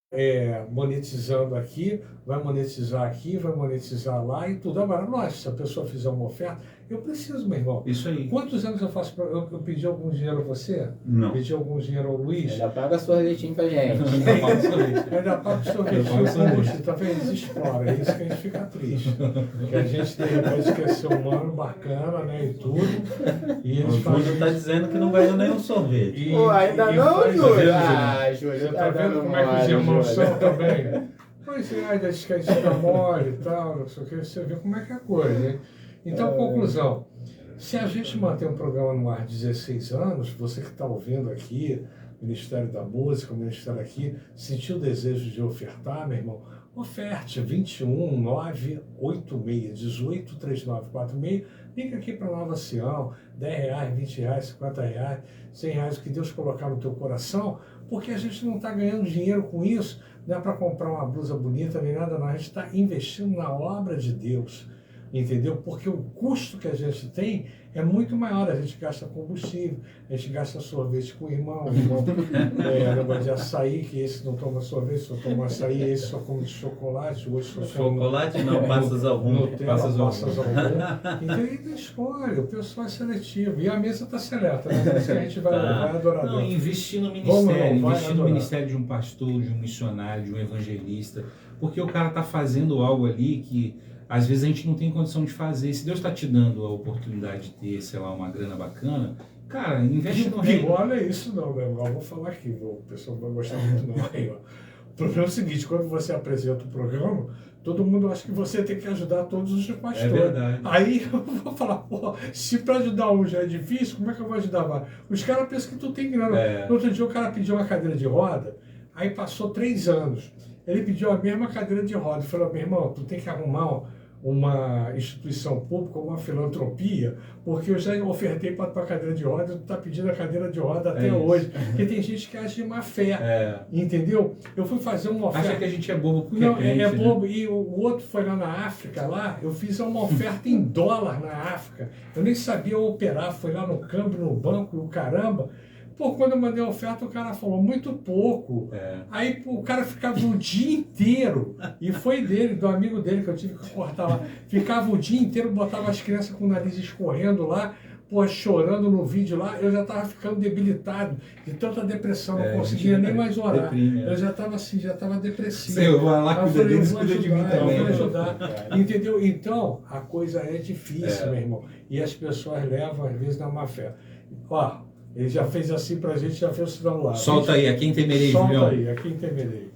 monetizando aqui, vai monetizar aqui, vai monetizar lá e tudo. Agora, lógico, se a pessoa fizer uma oferta, eu preciso, meu irmão. Isso aí. Quantos anos eu faço? Eu pedi algum dinheiro a você? Não. Pedi algum dinheiro ao Luiz? Ainda paga sorvetinho pra gente. Ainda paga sorvetinho com gosto. Tá vendo? Eles exploram. É isso que a gente fica triste. Que a gente de repente quer ser humano, bacana, né? E tudo. E o Júlio está dizendo que não ganhou nenhum sorvete. Pô, ainda não, Júlio? Ah, Júlio, você tá vendo como é que os irmãos são também? Pois é, ainda diz que a gente fica mole e tal, não sei o que, você vê como é que é a coisa, né? Então, conclusão, se a gente manter um programa no ar 16 anos, você que está ouvindo aqui, Ministério da Música, o Ministério aqui, sentiu o desejo de ofertar, meu irmão, oferte 21 986 18 3946, liga aqui para Nova Sião, R$10, R$20, R$50, R$100, o que Deus colocar no teu coração, porque a gente não está ganhando dinheiro com isso, não é para comprar uma blusa bonita nem nada, não, a gente está investindo na obra de Deus, entendeu? Porque o custo que a gente tem é muito maior, a gente gasta combustível, a gente gasta sorvete com o irmão negócio de açaí, que esse não toma sorvete, só toma açaí, esse só come de chocolate, o outro só come... Chocolate não, passas algum. Passas algum. Então ele escolhe, o pessoal é seletivo, e a mesa está seleta, né? Por isso que a gente vai adorar. Não, investir no ministério, investir no ministério de um pastor, de um missionário, de um evangelista, porque o cara está fazendo algo ali que às vezes a gente não tem condição de fazer. Se Deus está te dando a oportunidade de ter, sei lá, uma grana bacana, cara, investe no reino. Olha isso não, meu irmão. Vou falar aqui, o pessoal vai gostar muito não. Aí, ó. O problema é o seguinte, quando você apresenta o programa, todo mundo acha que você tem que ajudar todos os pastores. É verdade. Aí eu vou falar, pô, se para ajudar um já é difícil, como é que eu vou ajudar mais? Os caras pensam que tu tem grana. No outro dia o cara pediu uma cadeira de roda, aí passou 3 anos. Ele pediu a mesma cadeira de roda. Ele falou, meu irmão, tu tem que arrumar uma instituição pública, uma filantropia, porque eu já ofertei para a tua cadeira de roda, tu está pedindo a cadeira de roda até isso. hoje. Porque tem gente que age de má fé, entendeu? Eu fui fazer uma oferta... Acha que a gente é bobo porque Não, é crente, é né? bobo. E o outro foi lá na África, lá, eu fiz uma oferta em dólar na África. Eu nem sabia operar, fui lá no câmbio, no banco, e o caramba. Pô, quando eu mandei a oferta, o cara falou, muito pouco. Aí pô, o cara ficava o dia inteiro, e foi dele, do amigo dele, que eu tive que cortar lá, ficava o dia inteiro, botava as crianças com o nariz escorrendo lá, pô, chorando no vídeo lá, eu já estava ficando debilitado, de tanta depressão, não conseguia nem mais orar. Eu já estava assim, já estava depressivo. Senhor, vai lá, Aí eu cuida falei, deles, eu vou cuida de mim ajudar, eu também. vou ajudar. Entendeu? Então, a coisa é difícil, meu irmão. E as pessoas levam, às vezes, na má fé. Ó, ele já fez assim pra gente, já fez o sinal lá. Solta aí, a quem temerei, Solta Julião. aí, a quem temerei.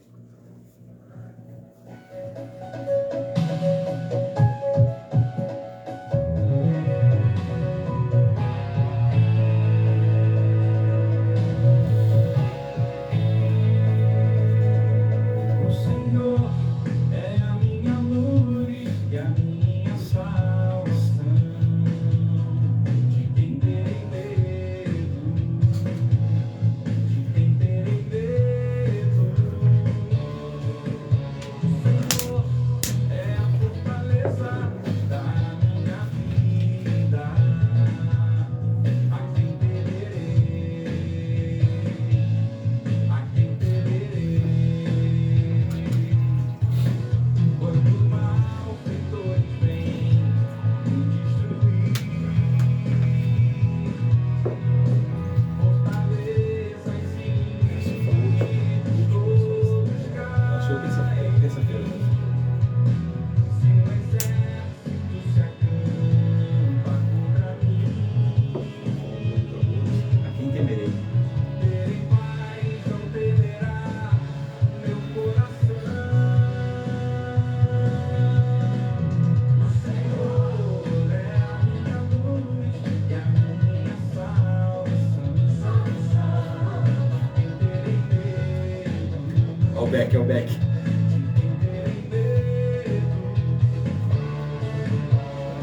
O Senhor é a minha luz e a minha salvação. De quem terei medo? De quem terei medo? O Senhor é a fortaleza da minha vida. A quem temerei? A quem temerei? Quando malfeitores vêm me destruir, fortalezas e todos Achou caem. terça-feira. Se um exército se acampa contra mim, A quem temerei? terei paz, não temerá meu coração. O Senhor é a minha luz e a minha salvação. Quem terei medo? Ó o Beck, é o Beck. Quem terei medo?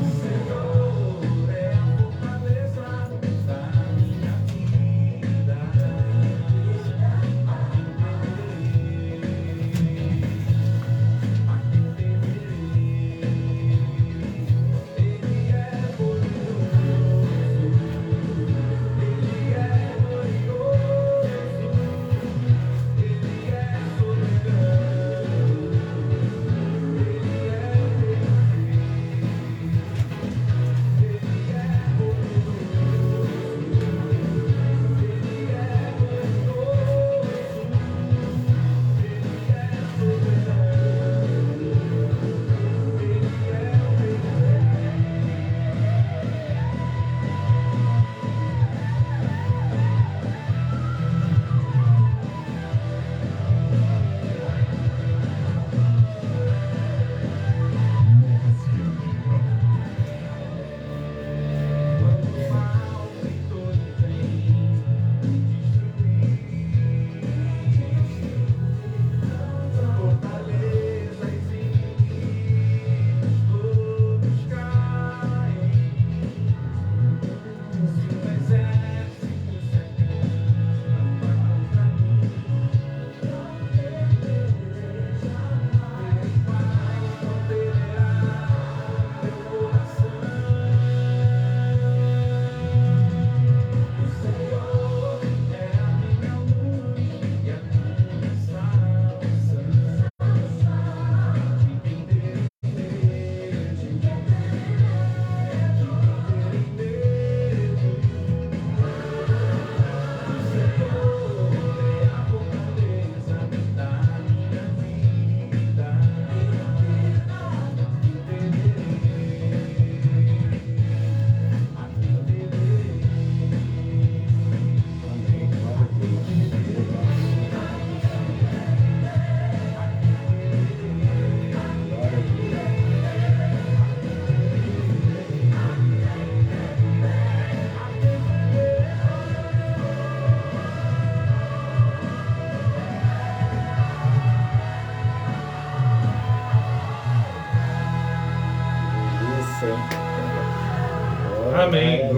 O Senhor é a fortaleza da minha vida. A quem temerei? Ele é poderoso. Ele é glorioso. Ele é soberano.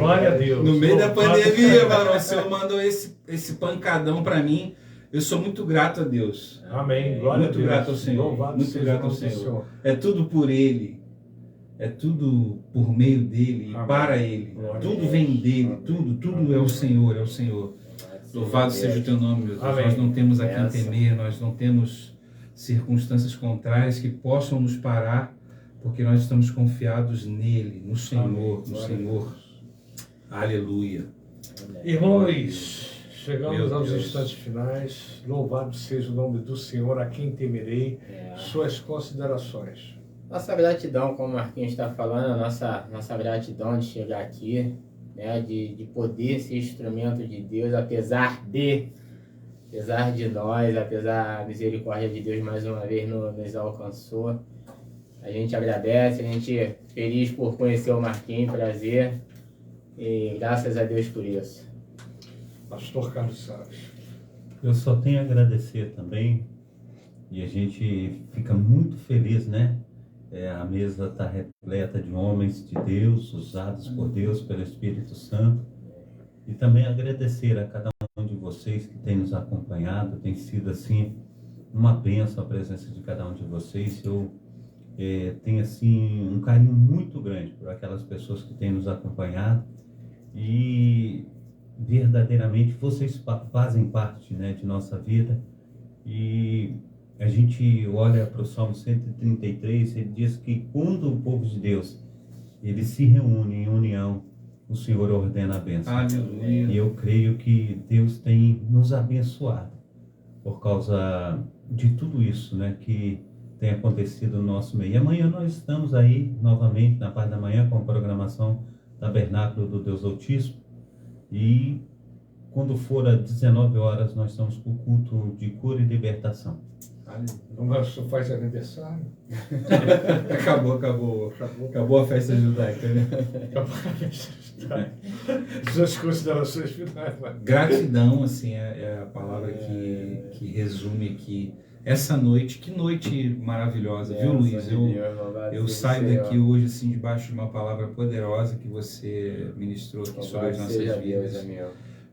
Glória a Deus. No meio da Glória- pandemia, varão, o Senhor mandou esse pancadão para mim. Eu sou muito grato a Deus. Amém. Glória Muito a Deus. grato ao Senhor. Louvado Muito seja grato o ao nome do Senhor. É tudo por Ele. É tudo por meio dele e Amém. para Ele. Glória a Tudo Deus. vem dele. Tudo é o Senhor, é o Senhor. Louvado seja o teu nome, meu Deus. Amém. Nós não temos a quem Essa. temer, nós não temos circunstâncias contrárias que possam nos parar, porque nós estamos confiados nele, no Senhor, Amém. no Glória a Senhor. Aleluia. Irmão Luiz, chegamos Meu aos Deus. instantes finais. Louvado seja o nome do Senhor, a quem temerei. Suas considerações. Nossa gratidão, como o Marquinhos está falando, a nossa gratidão de chegar aqui, né, de poder ser instrumento de Deus, apesar de nós, apesar da misericórdia de Deus mais uma vez nos alcançou. A gente agradece, a gente é feliz por conhecer o Marquinhos, prazer, e graças a Deus por isso. Pastor Carlos Salles. Eu só tenho a agradecer também, e a gente fica muito feliz, né? A mesa está repleta de homens de Deus, usados por Deus, pelo Espírito Santo. E também agradecer a cada um de vocês que tem nos acompanhado. Tem sido, assim, uma bênção a presença de cada um de vocês. Eu tenho, assim, um carinho muito grande por aquelas pessoas que têm nos acompanhado. E verdadeiramente vocês fazem parte, né, de nossa vida. E a gente olha para o Salmo 133, ele diz que quando o povo de Deus ele se reúne em união, o Senhor ordena a bênção. Aleluia. E eu creio que Deus tem nos abençoado por causa de tudo isso, né, que tem acontecido no nosso meio. E amanhã nós estamos aí novamente na parte da manhã com a programação Tabernáculo do Deus Altíssimo. E quando for às 19 horas nós estamos com o culto de cura e libertação. Mas tu faz aniversário? Acabou a festa judaica, né? Suas considerações finais. Né? Gratidão, assim, é a palavra que resume aqui. Essa noite, que noite maravilhosa, viu, Luiz? Eu saio daqui hoje, assim, debaixo de uma palavra poderosa que você ministrou aqui sobre as nossas vidas.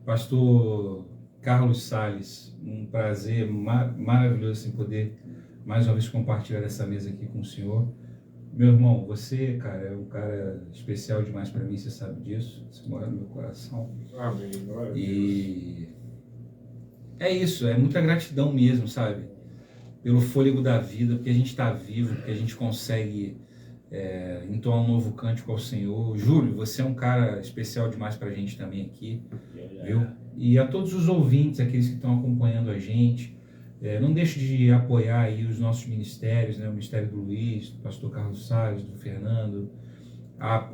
Pastor Carlos Salles, um prazer maravilhoso, assim, poder mais uma vez compartilhar essa mesa aqui com o senhor. Meu irmão, você, cara, é um cara especial demais para mim, você sabe disso, você mora no meu coração. Amém. Glória a Deus. E é isso, é muita gratidão mesmo, sabe? Pelo fôlego da vida, porque a gente está vivo, porque a gente consegue entoar um novo cântico ao Senhor. Júlio, você é um cara especial demais para a gente também aqui, viu? E a todos os ouvintes, aqueles que estão acompanhando a gente, não deixe de apoiar aí os nossos ministérios, né? O Ministério do Luiz, do pastor Carlos Salles, do Fernando,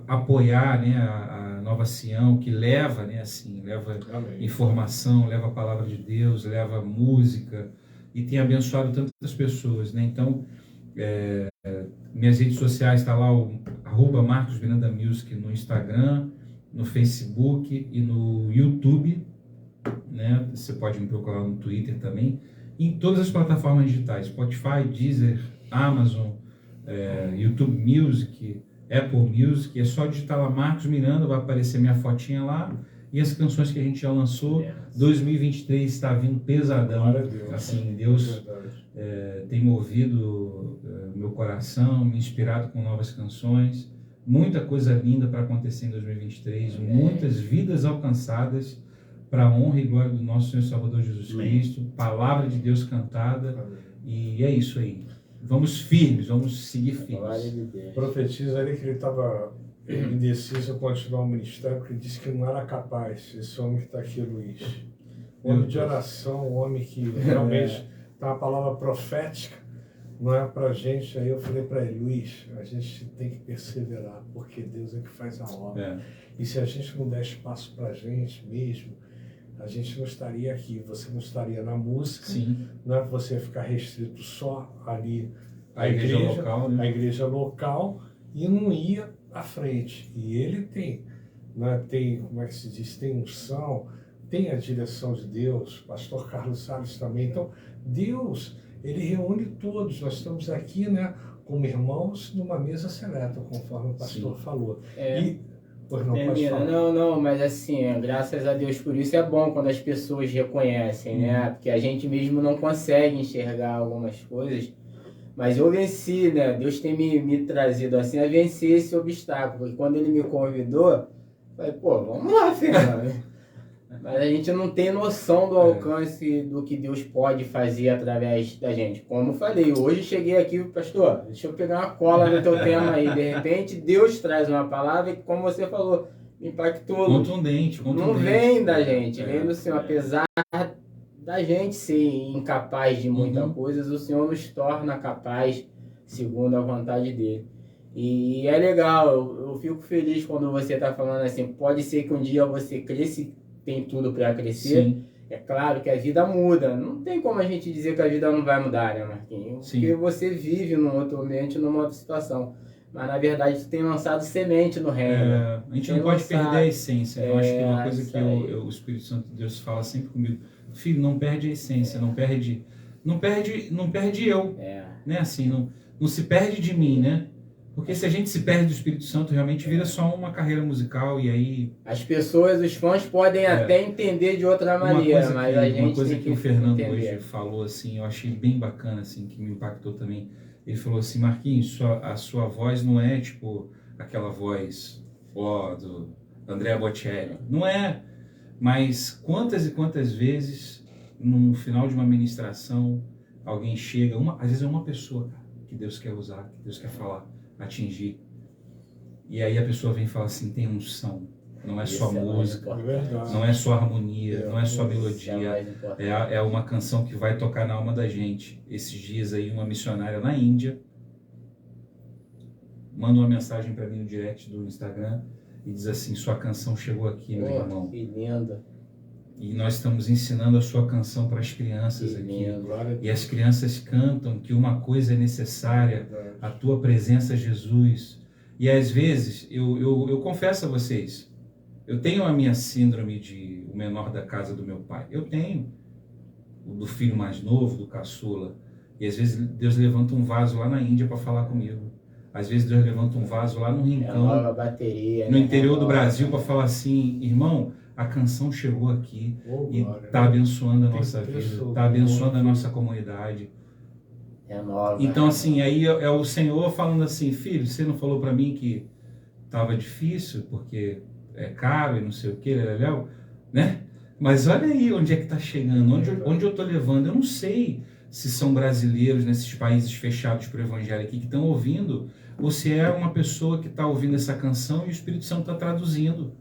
apoiar, né, a Nova Sião, que leva, né, assim, leva Amém. informação, leva a palavra de Deus, leva música, e tem abençoado tantas pessoas, né? Então, minhas redes sociais está lá o @MarcosMirandaMusic no Instagram, no Facebook e no YouTube, né? Você pode me procurar no Twitter também, em todas as plataformas digitais, Spotify, Deezer, Amazon, YouTube Music, Apple Music. É só digitar lá Marcos Miranda, vai aparecer minha fotinha lá. E as canções que a gente já lançou, 2023 está vindo pesadão. Glória a Deus. Assim, Deus Verdade. tem movido meu coração, me inspirado com novas canções. Muita coisa linda para acontecer em 2023. Muitas vidas alcançadas para a honra e glória do nosso Senhor e Salvador Jesus Cristo. Palavra de Deus cantada. Amém. E é isso aí. Vamos firmes, vamos seguir firmes. Profetiza ali que ele estava indeciso a continuar o ministério, porque ele disse que não era capaz. Esse homem que está aqui, Luiz. Homem de oração, um homem que realmente tem uma palavra profética, não é para a gente. Aí eu falei para ele, Luiz, a gente tem que perseverar, porque Deus é que faz a obra. E se a gente não der espaço para a gente mesmo, a gente não estaria aqui, você não estaria na música, Sim. não é que você ia ficar restrito só ali A igreja local, né? a igreja local, e não ia à frente. E ele tem, né, como é que se diz, tem unção, tem a direção de Deus, pastor Carlos Salles também. Então, Deus, ele reúne todos. Nós estamos aqui, né, como irmãos numa mesa seleta, conforme o pastor falou. E Pois não, pode Termina. falar. Não, mas assim, graças a Deus por isso é bom quando as pessoas reconhecem, né? Porque a gente mesmo não consegue enxergar algumas coisas, mas eu venci, né? Deus tem me trazido assim a vencer esse obstáculo. E quando ele me convidou, eu falei, pô, vamos lá, Fernando. Mas a gente não tem noção do alcance do que Deus pode fazer através da gente. Como eu falei, hoje cheguei aqui, pastor, deixa eu pegar uma cola no teu tema aí. De repente, Deus traz uma palavra que, como você falou, me impactou. Contundente. Não vem da gente, vem do Senhor. Apesar da gente ser incapaz de muitas coisas, o Senhor nos torna capaz segundo a vontade dele. E é legal, eu fico feliz quando você está falando assim, pode ser que um dia você cresça, tem tudo para crescer. Sim. É claro que a vida muda. Não tem como a gente dizer que a vida não vai mudar, né, Marquinhos? Sim. Porque você vive num outro ambiente, numa outra situação. Mas, na verdade, tu tem lançado semente no reino. A gente não Tem pode lançado- perder a essência. Eu acho que é uma coisa isso que aí. o Espírito Santo de Deus fala sempre comigo. Filho, não perde a essência, não perde eu, É. né? Assim, não se perde de mim, né? Porque se a gente se perde do Espírito Santo, realmente vira só uma carreira musical e aí... As pessoas, os fãs podem até entender de outra maneira, mas a gente uma coisa tem que o Fernando entender. hoje falou, assim, eu achei bem bacana, assim, que me impactou também. Ele falou assim, Marquinhos, a sua voz não é tipo aquela voz do Andrea Bocelli. Não é, mas quantas e quantas vezes no final de uma ministração alguém chega, às vezes é uma pessoa, cara, que Deus quer usar, que Deus quer falar, atingir. E aí a pessoa vem e fala assim, tem unção, não é só Isso é mais música, importante. Verdade. não é só harmonia, não é só Isso é melodia, mais importante. é uma canção que vai tocar na alma da gente. Esses dias aí, uma missionária na Índia manda uma mensagem para mim no direct do Instagram e diz assim, sua canção chegou aqui, meu irmão. Que lindo. E nós estamos ensinando a sua canção para as crianças Que aqui. lindo. Glória a Deus. E as crianças cantam que uma coisa é necessária, a tua presença, Jesus. E às vezes, eu confesso a vocês, eu tenho a minha síndrome de o menor da casa do meu pai. Eu tenho. O do filho mais novo, do caçula. E às vezes Deus levanta um vaso lá na Índia para falar comigo. Às vezes Deus levanta um vaso lá no É rincão, nova bateria. no né? interior do Renova. Brasil, para falar assim, irmão, a canção chegou aqui Oh, e glória. está abençoando a Tem nossa que ter vida, isso, está abençoando a muito. nossa comunidade. Renova. Então, assim, aí é o Senhor falando assim, filho, você não falou para mim que estava difícil, porque é caro e não sei o que, Léo, né? Mas olha aí onde é que está chegando, onde eu estou levando. Eu não sei se são brasileiros nesses países fechados para o evangelho aqui que estão ouvindo, ou se é uma pessoa que está ouvindo essa canção e o Espírito Santo está traduzindo.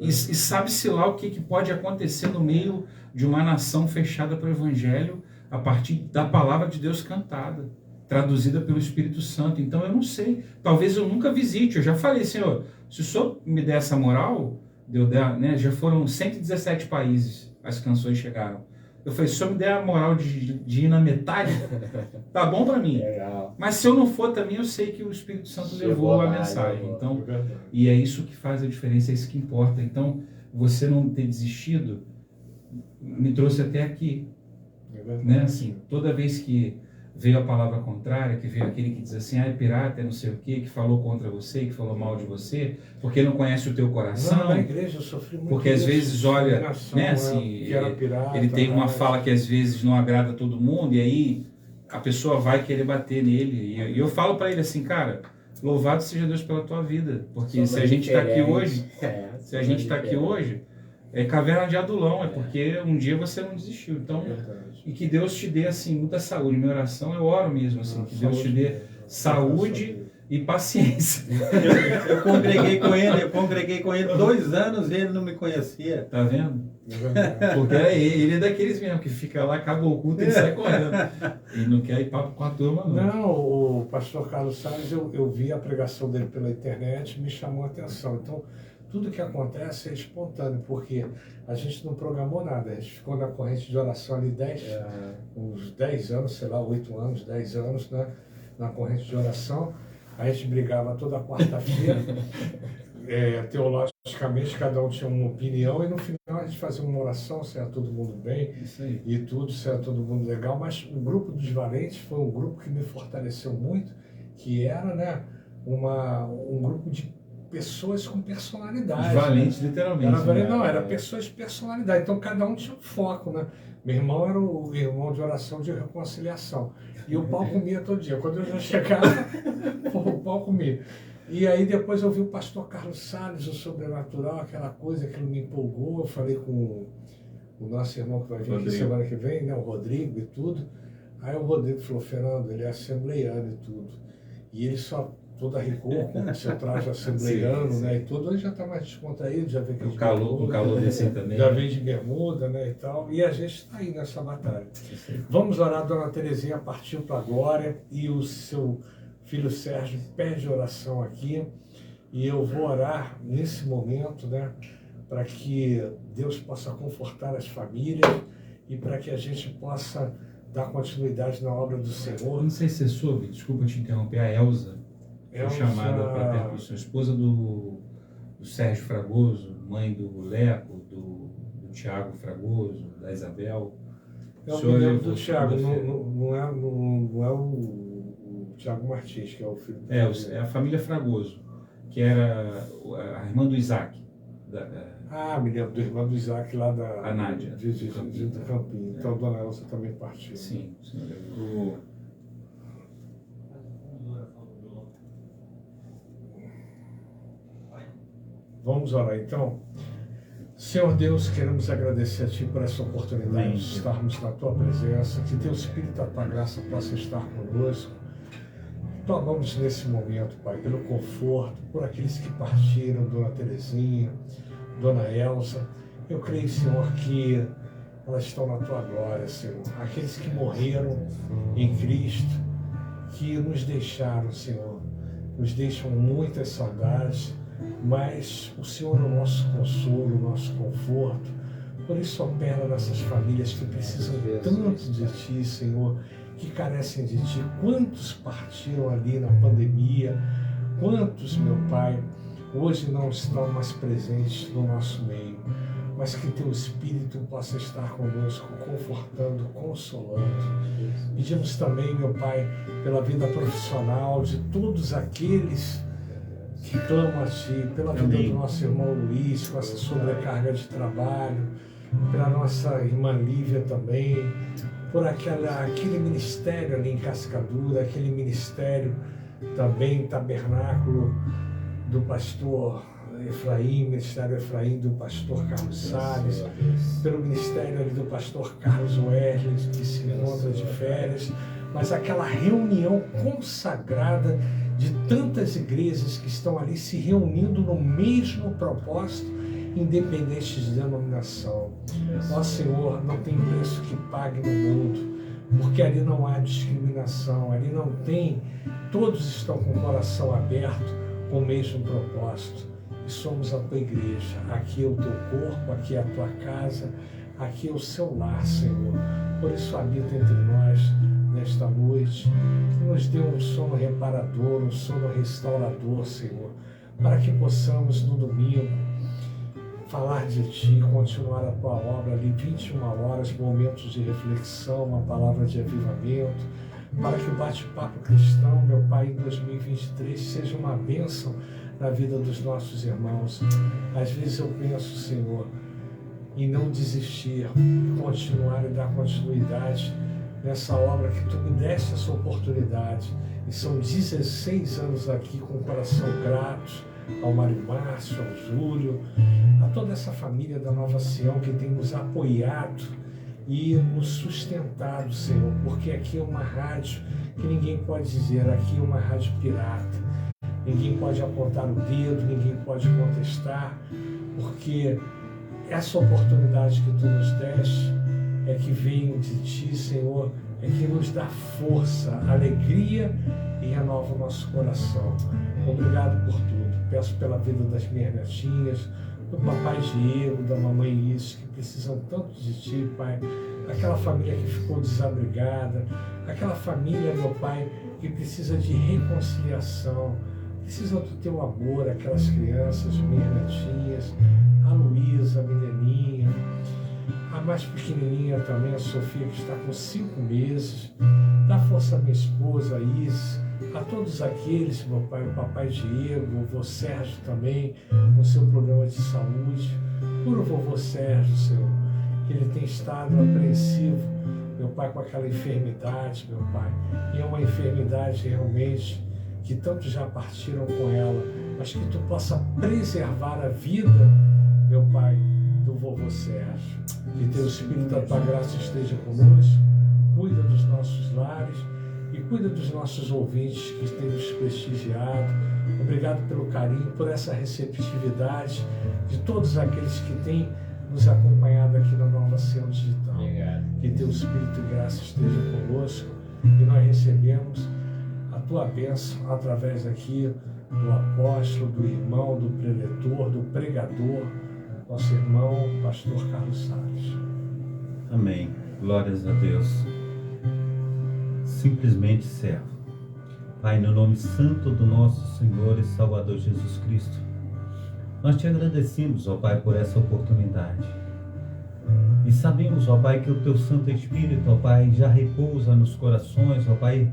E sabe-se lá o que pode acontecer no meio de uma nação fechada para o evangelho a partir da palavra de Deus cantada, traduzida pelo Espírito Santo. Então eu não sei, talvez eu nunca visite. Eu já falei, Senhor, se o Senhor me der essa moral, né, já foram 117 países as canções chegaram. Eu falei, se o Senhor me der a moral de ir na metade, tá bom para mim. Legal. Mas se eu não for também, eu sei que o Espírito Santo Chegou levou a lá, mensagem. levou. Então, É verdade. e é isso que faz a diferença, é isso que importa. Então, você não ter desistido me trouxe até aqui, É verdade. né? Assim, toda vez que veio a palavra contrária, que veio aquele que diz assim, é pirata, é não sei o quê, que falou contra você, que falou mal de você, porque não conhece o teu coração, Não, na igreja eu sofri muito. porque às isso, vezes olha, discriminação, né, assim, que era pirata, ele tem uma mas- fala que às vezes não agrada todo mundo, e aí a pessoa vai querer bater nele. E eu falo para ele assim, cara, louvado seja Deus pela tua vida, porque Somos se a gente está aqui diferentes. hoje, se a gente está aqui hoje, é caverna de adulão, é porque um dia você não desistiu. Então, Verdade. e que Deus te dê assim muita saúde. Minha oração eu oro mesmo assim, que Deus te dê saúde e paciência. Eu congreguei com ele 2 anos e ele não me conhecia. Tá vendo? É verdade. Porque ele é daqueles mesmo que fica lá, acabou o culto e sai correndo. E não quer ir papo com a turma, não. Não, o pastor Carlos Salles, eu vi a pregação dele pela internet, me chamou a atenção. Então, tudo que acontece é espontâneo, porque a gente não programou nada. A gente ficou na corrente de oração ali uns 10 anos, sei lá, 8 anos, 10 anos, né? Na corrente de oração. A gente brigava toda quarta-feira. Teologicamente, cada um tinha uma opinião, e no final a gente fazia uma oração, se era todo mundo bem Isso aí. e tudo, se era todo mundo legal. Mas o grupo dos valentes foi um grupo que me fortaleceu muito, que era, né, um grupo de pessoas com personalidade. Os valentes, literalmente. Era pessoas de personalidade. Então cada um tinha um foco, né? Meu irmão era o irmão de oração de reconciliação. E o pau comia todo dia. Quando eu já chegava, o pau comia. E aí depois eu vi o pastor Carlos Salles, o sobrenatural, aquela coisa, aquilo me empolgou. Eu falei com o nosso irmão que vai vir aqui semana que vem, né? O Rodrigo e tudo. Aí o Rodrigo falou, Fernando, ele é assembleiano e tudo. E ele só todo arregou com o seu traje assembleiano, né? E tudo. Hoje já está mais descontraído, já vem o calor desse também. Já vem de bermuda, né? E tal. E a gente está aí nessa batalha. Vamos orar, dona Terezinha partiu para a glória e o seu filho Sérgio pede oração aqui. E eu vou orar nesse momento, né? Para que Deus possa confortar as famílias e para que a gente possa dar continuidade na obra do Senhor. Não sei se você soube, desculpa te interromper, a Elza foi chamada para ter percussão, esposa do Sérgio Fragoso, mãe do Leco, do Tiago Fragoso, da Isabel. Eu me lembro do Tiago, não é o Tiago Martins, que é o filho do é a família Fragoso, que era a irmã do Isaac. Me lembro do irmão do Isaac lá da a Nádia, do Campinho. Então a dona Elsa também partiu. Sim. Vamos orar então. Senhor Deus, queremos agradecer a Ti por essa oportunidade de estarmos na Tua presença, que Teu Espírito, a Tua graça possa estar conosco. Clamamos nesse momento, Pai, pelo conforto, por aqueles que partiram, Dona Terezinha, Dona Elsa. Eu creio, Senhor, que elas estão na Tua glória, Senhor. Aqueles que morreram em Cristo, que nos deixaram, Senhor, nos deixam muitas saudades, mas o Senhor é o nosso consolo, o nosso conforto. Por isso opera nessas famílias que precisam tanto de Ti, Senhor, que carecem de Ti. Quantos partiram ali na pandemia, quantos, meu Pai, hoje não estão mais presentes no nosso meio, mas que Teu Espírito possa estar conosco, confortando, consolando. Pedimos também, meu Pai, pela vida profissional de todos aqueles que clamam a Ti, pela vida do nosso irmão Luiz, com essa sobrecarga de trabalho, pela nossa irmã Lívia também, por aquele ministério ali em Cascadura, aquele ministério também, tabernáculo do pastor Efraim, ministério Efraim do pastor Carlos Salles, pelo ministério ali do pastor Carlos Wesley, que se encontra de férias, mas aquela reunião consagrada de tantas igrejas que estão ali se reunindo no mesmo propósito, independente de denominação. Ó Senhor, não tem preço que pague no mundo, porque ali não há discriminação, ali não tem, todos estão com o coração aberto, com o mesmo propósito. E somos a Tua igreja, aqui é o Teu corpo, aqui é a Tua casa, aqui é o Seu lar, Senhor. Por isso habita entre nós nesta noite, nos dê um sono reparador, um sono restaurador, Senhor, para que possamos no domingo falar de Ti, continuar a Tua obra ali, 21 horas, momentos de reflexão, uma palavra de avivamento, para que o bate-papo cristão, meu Pai, em 2023 seja uma bênção na vida dos nossos irmãos. Às vezes eu penso, Senhor, em não desistir, continuar e dar continuidade nessa obra que Tu me deste essa oportunidade. E são 16 anos aqui com o coração grato ao Mário Márcio, ao Júlio, a toda essa família da Nova Sião que tem nos apoiado e nos sustentado, Senhor, porque aqui é uma rádio que ninguém pode dizer, aqui é uma rádio pirata. Ninguém pode apontar o dedo, ninguém pode contestar, porque essa oportunidade que Tu nos deste é que vem de Ti, Senhor, é que nos dá força, alegria e renova o nosso coração. Obrigado por tudo. Peço pela vida das minhas netinhas, do papai Diego, da mamãe Isis, que precisam tanto de Ti, Pai. Aquela família que ficou desabrigada, aquela família, meu Pai, que precisa de reconciliação, precisa do Teu amor, aquelas crianças, minhas netinhas, a Luísa, a menininha, a mais pequenininha também, a Sofia, que está com 5 meses. Dá força à minha esposa, a Isis, a todos aqueles, meu pai, o papai Diego, o vovô Sérgio também, no seu programa de saúde. Por o vovô Sérgio, Senhor, que ele tem estado apreensivo, meu pai, com aquela enfermidade, meu pai. E é uma enfermidade realmente que tantos já partiram com ela, mas que tu possa preservar a vida, meu pai, do vovô Sérgio. Que teu Espírito da tua graça esteja conosco, cuida dos nossos lares e cuida dos nossos ouvintes que têm nos prestigiado. Obrigado pelo carinho, por essa receptividade de todos aqueles que têm nos acompanhado aqui na Nova Sião Digital. Obrigado. Que teu Espírito de graça esteja conosco e nós recebemos a tua bênção através aqui do apóstolo, do irmão, do preletor, do pregador, nosso irmão, pastor Carlos Salles. Amém. Glórias a Deus. Simplesmente servo. Pai, no nome santo do nosso Senhor e Salvador Jesus Cristo, nós te agradecemos, ó Pai, por essa oportunidade. E sabemos, ó Pai, que o teu Santo Espírito, ó Pai, já repousa nos corações, ó Pai,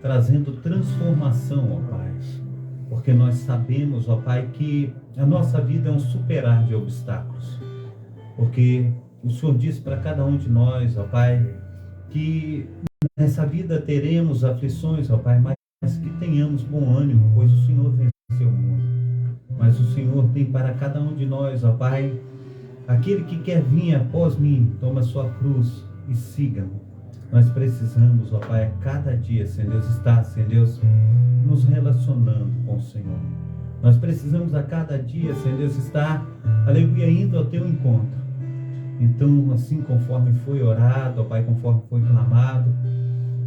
trazendo transformação, ó Pai. Porque nós sabemos, ó Pai, que a nossa vida é um superar de obstáculos. Porque o Senhor diz para cada um de nós, ó Pai, que nessa vida teremos aflições, ó Pai, mas que tenhamos bom ânimo, pois o Senhor venceu o mundo. Mas o Senhor tem para cada um de nós, ó Pai, aquele que quer vir após mim, toma a sua cruz e siga-me. Nós precisamos, ó Pai, a cada dia, Senhor Deus, estar, Senhor Deus, nos relacionando com o Senhor. Nós precisamos a cada dia, Senhor Deus, estar, aleluia, indo ao teu encontro. Então, assim conforme foi orado, ó Pai, conforme foi clamado,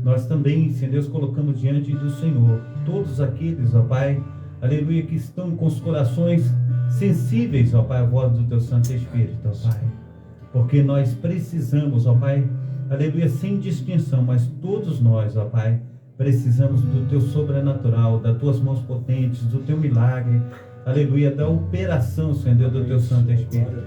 nós também, Senhor Deus, colocamos diante do Senhor todos aqueles, ó Pai, aleluia, que estão com os corações sensíveis, ó Pai, à voz do teu Santo Espírito, ó Pai. Porque nós precisamos, ó Pai, aleluia, sem distinção, mas todos nós, ó Pai, precisamos do teu sobrenatural, das tuas mãos potentes, do teu milagre, aleluia, da operação, Senhor Deus, do teu Santo Espírito.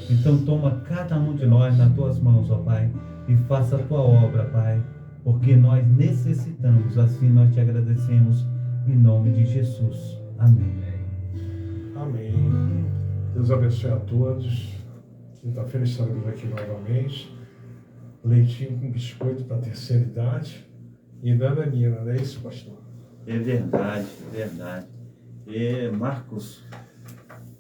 Então toma cada um de nós nas tuas mãos, ó Pai, e faça a tua obra, Pai, porque nós necessitamos, assim nós te agradecemos, em nome de Jesus. Amém. Amém. Deus abençoe a todos. Quinta-feira estaremos aqui novamente. Leitinho com biscoito para a terceira idade. E nada minha, não é isso, pastor? É verdade, é verdade. Marcos,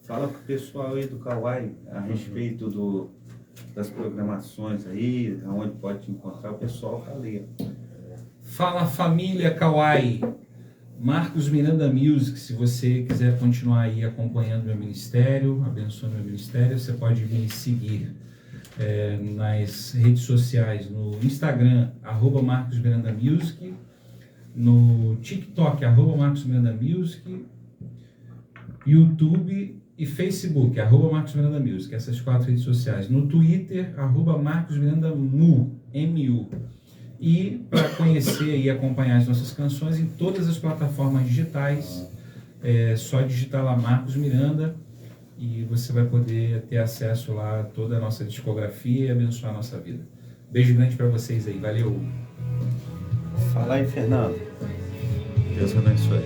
fala para o pessoal aí do Kauai a respeito das programações aí, aonde pode te encontrar, o pessoal tá ali. Fala, família Kauai. Marcos Miranda Music, se você quiser continuar aí acompanhando meu ministério, abençoando meu ministério, você pode me seguir nas redes sociais, no Instagram, @MarcosMirandaMusic, no TikTok, @MarcosMirandaMusic, YouTube e Facebook, @MarcosMirandaMusic, essas 4 redes sociais. No Twitter, @MarcosMirandaMu, MU. E para conhecer e acompanhar as nossas canções em todas as plataformas digitais, é só digitar lá Marcos Miranda e você vai poder ter acesso lá a toda a nossa discografia e abençoar a nossa vida. Beijo grande para vocês aí, valeu! Fala aí, Fernando. Deus abençoe.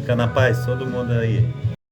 Fica na paz, todo mundo aí.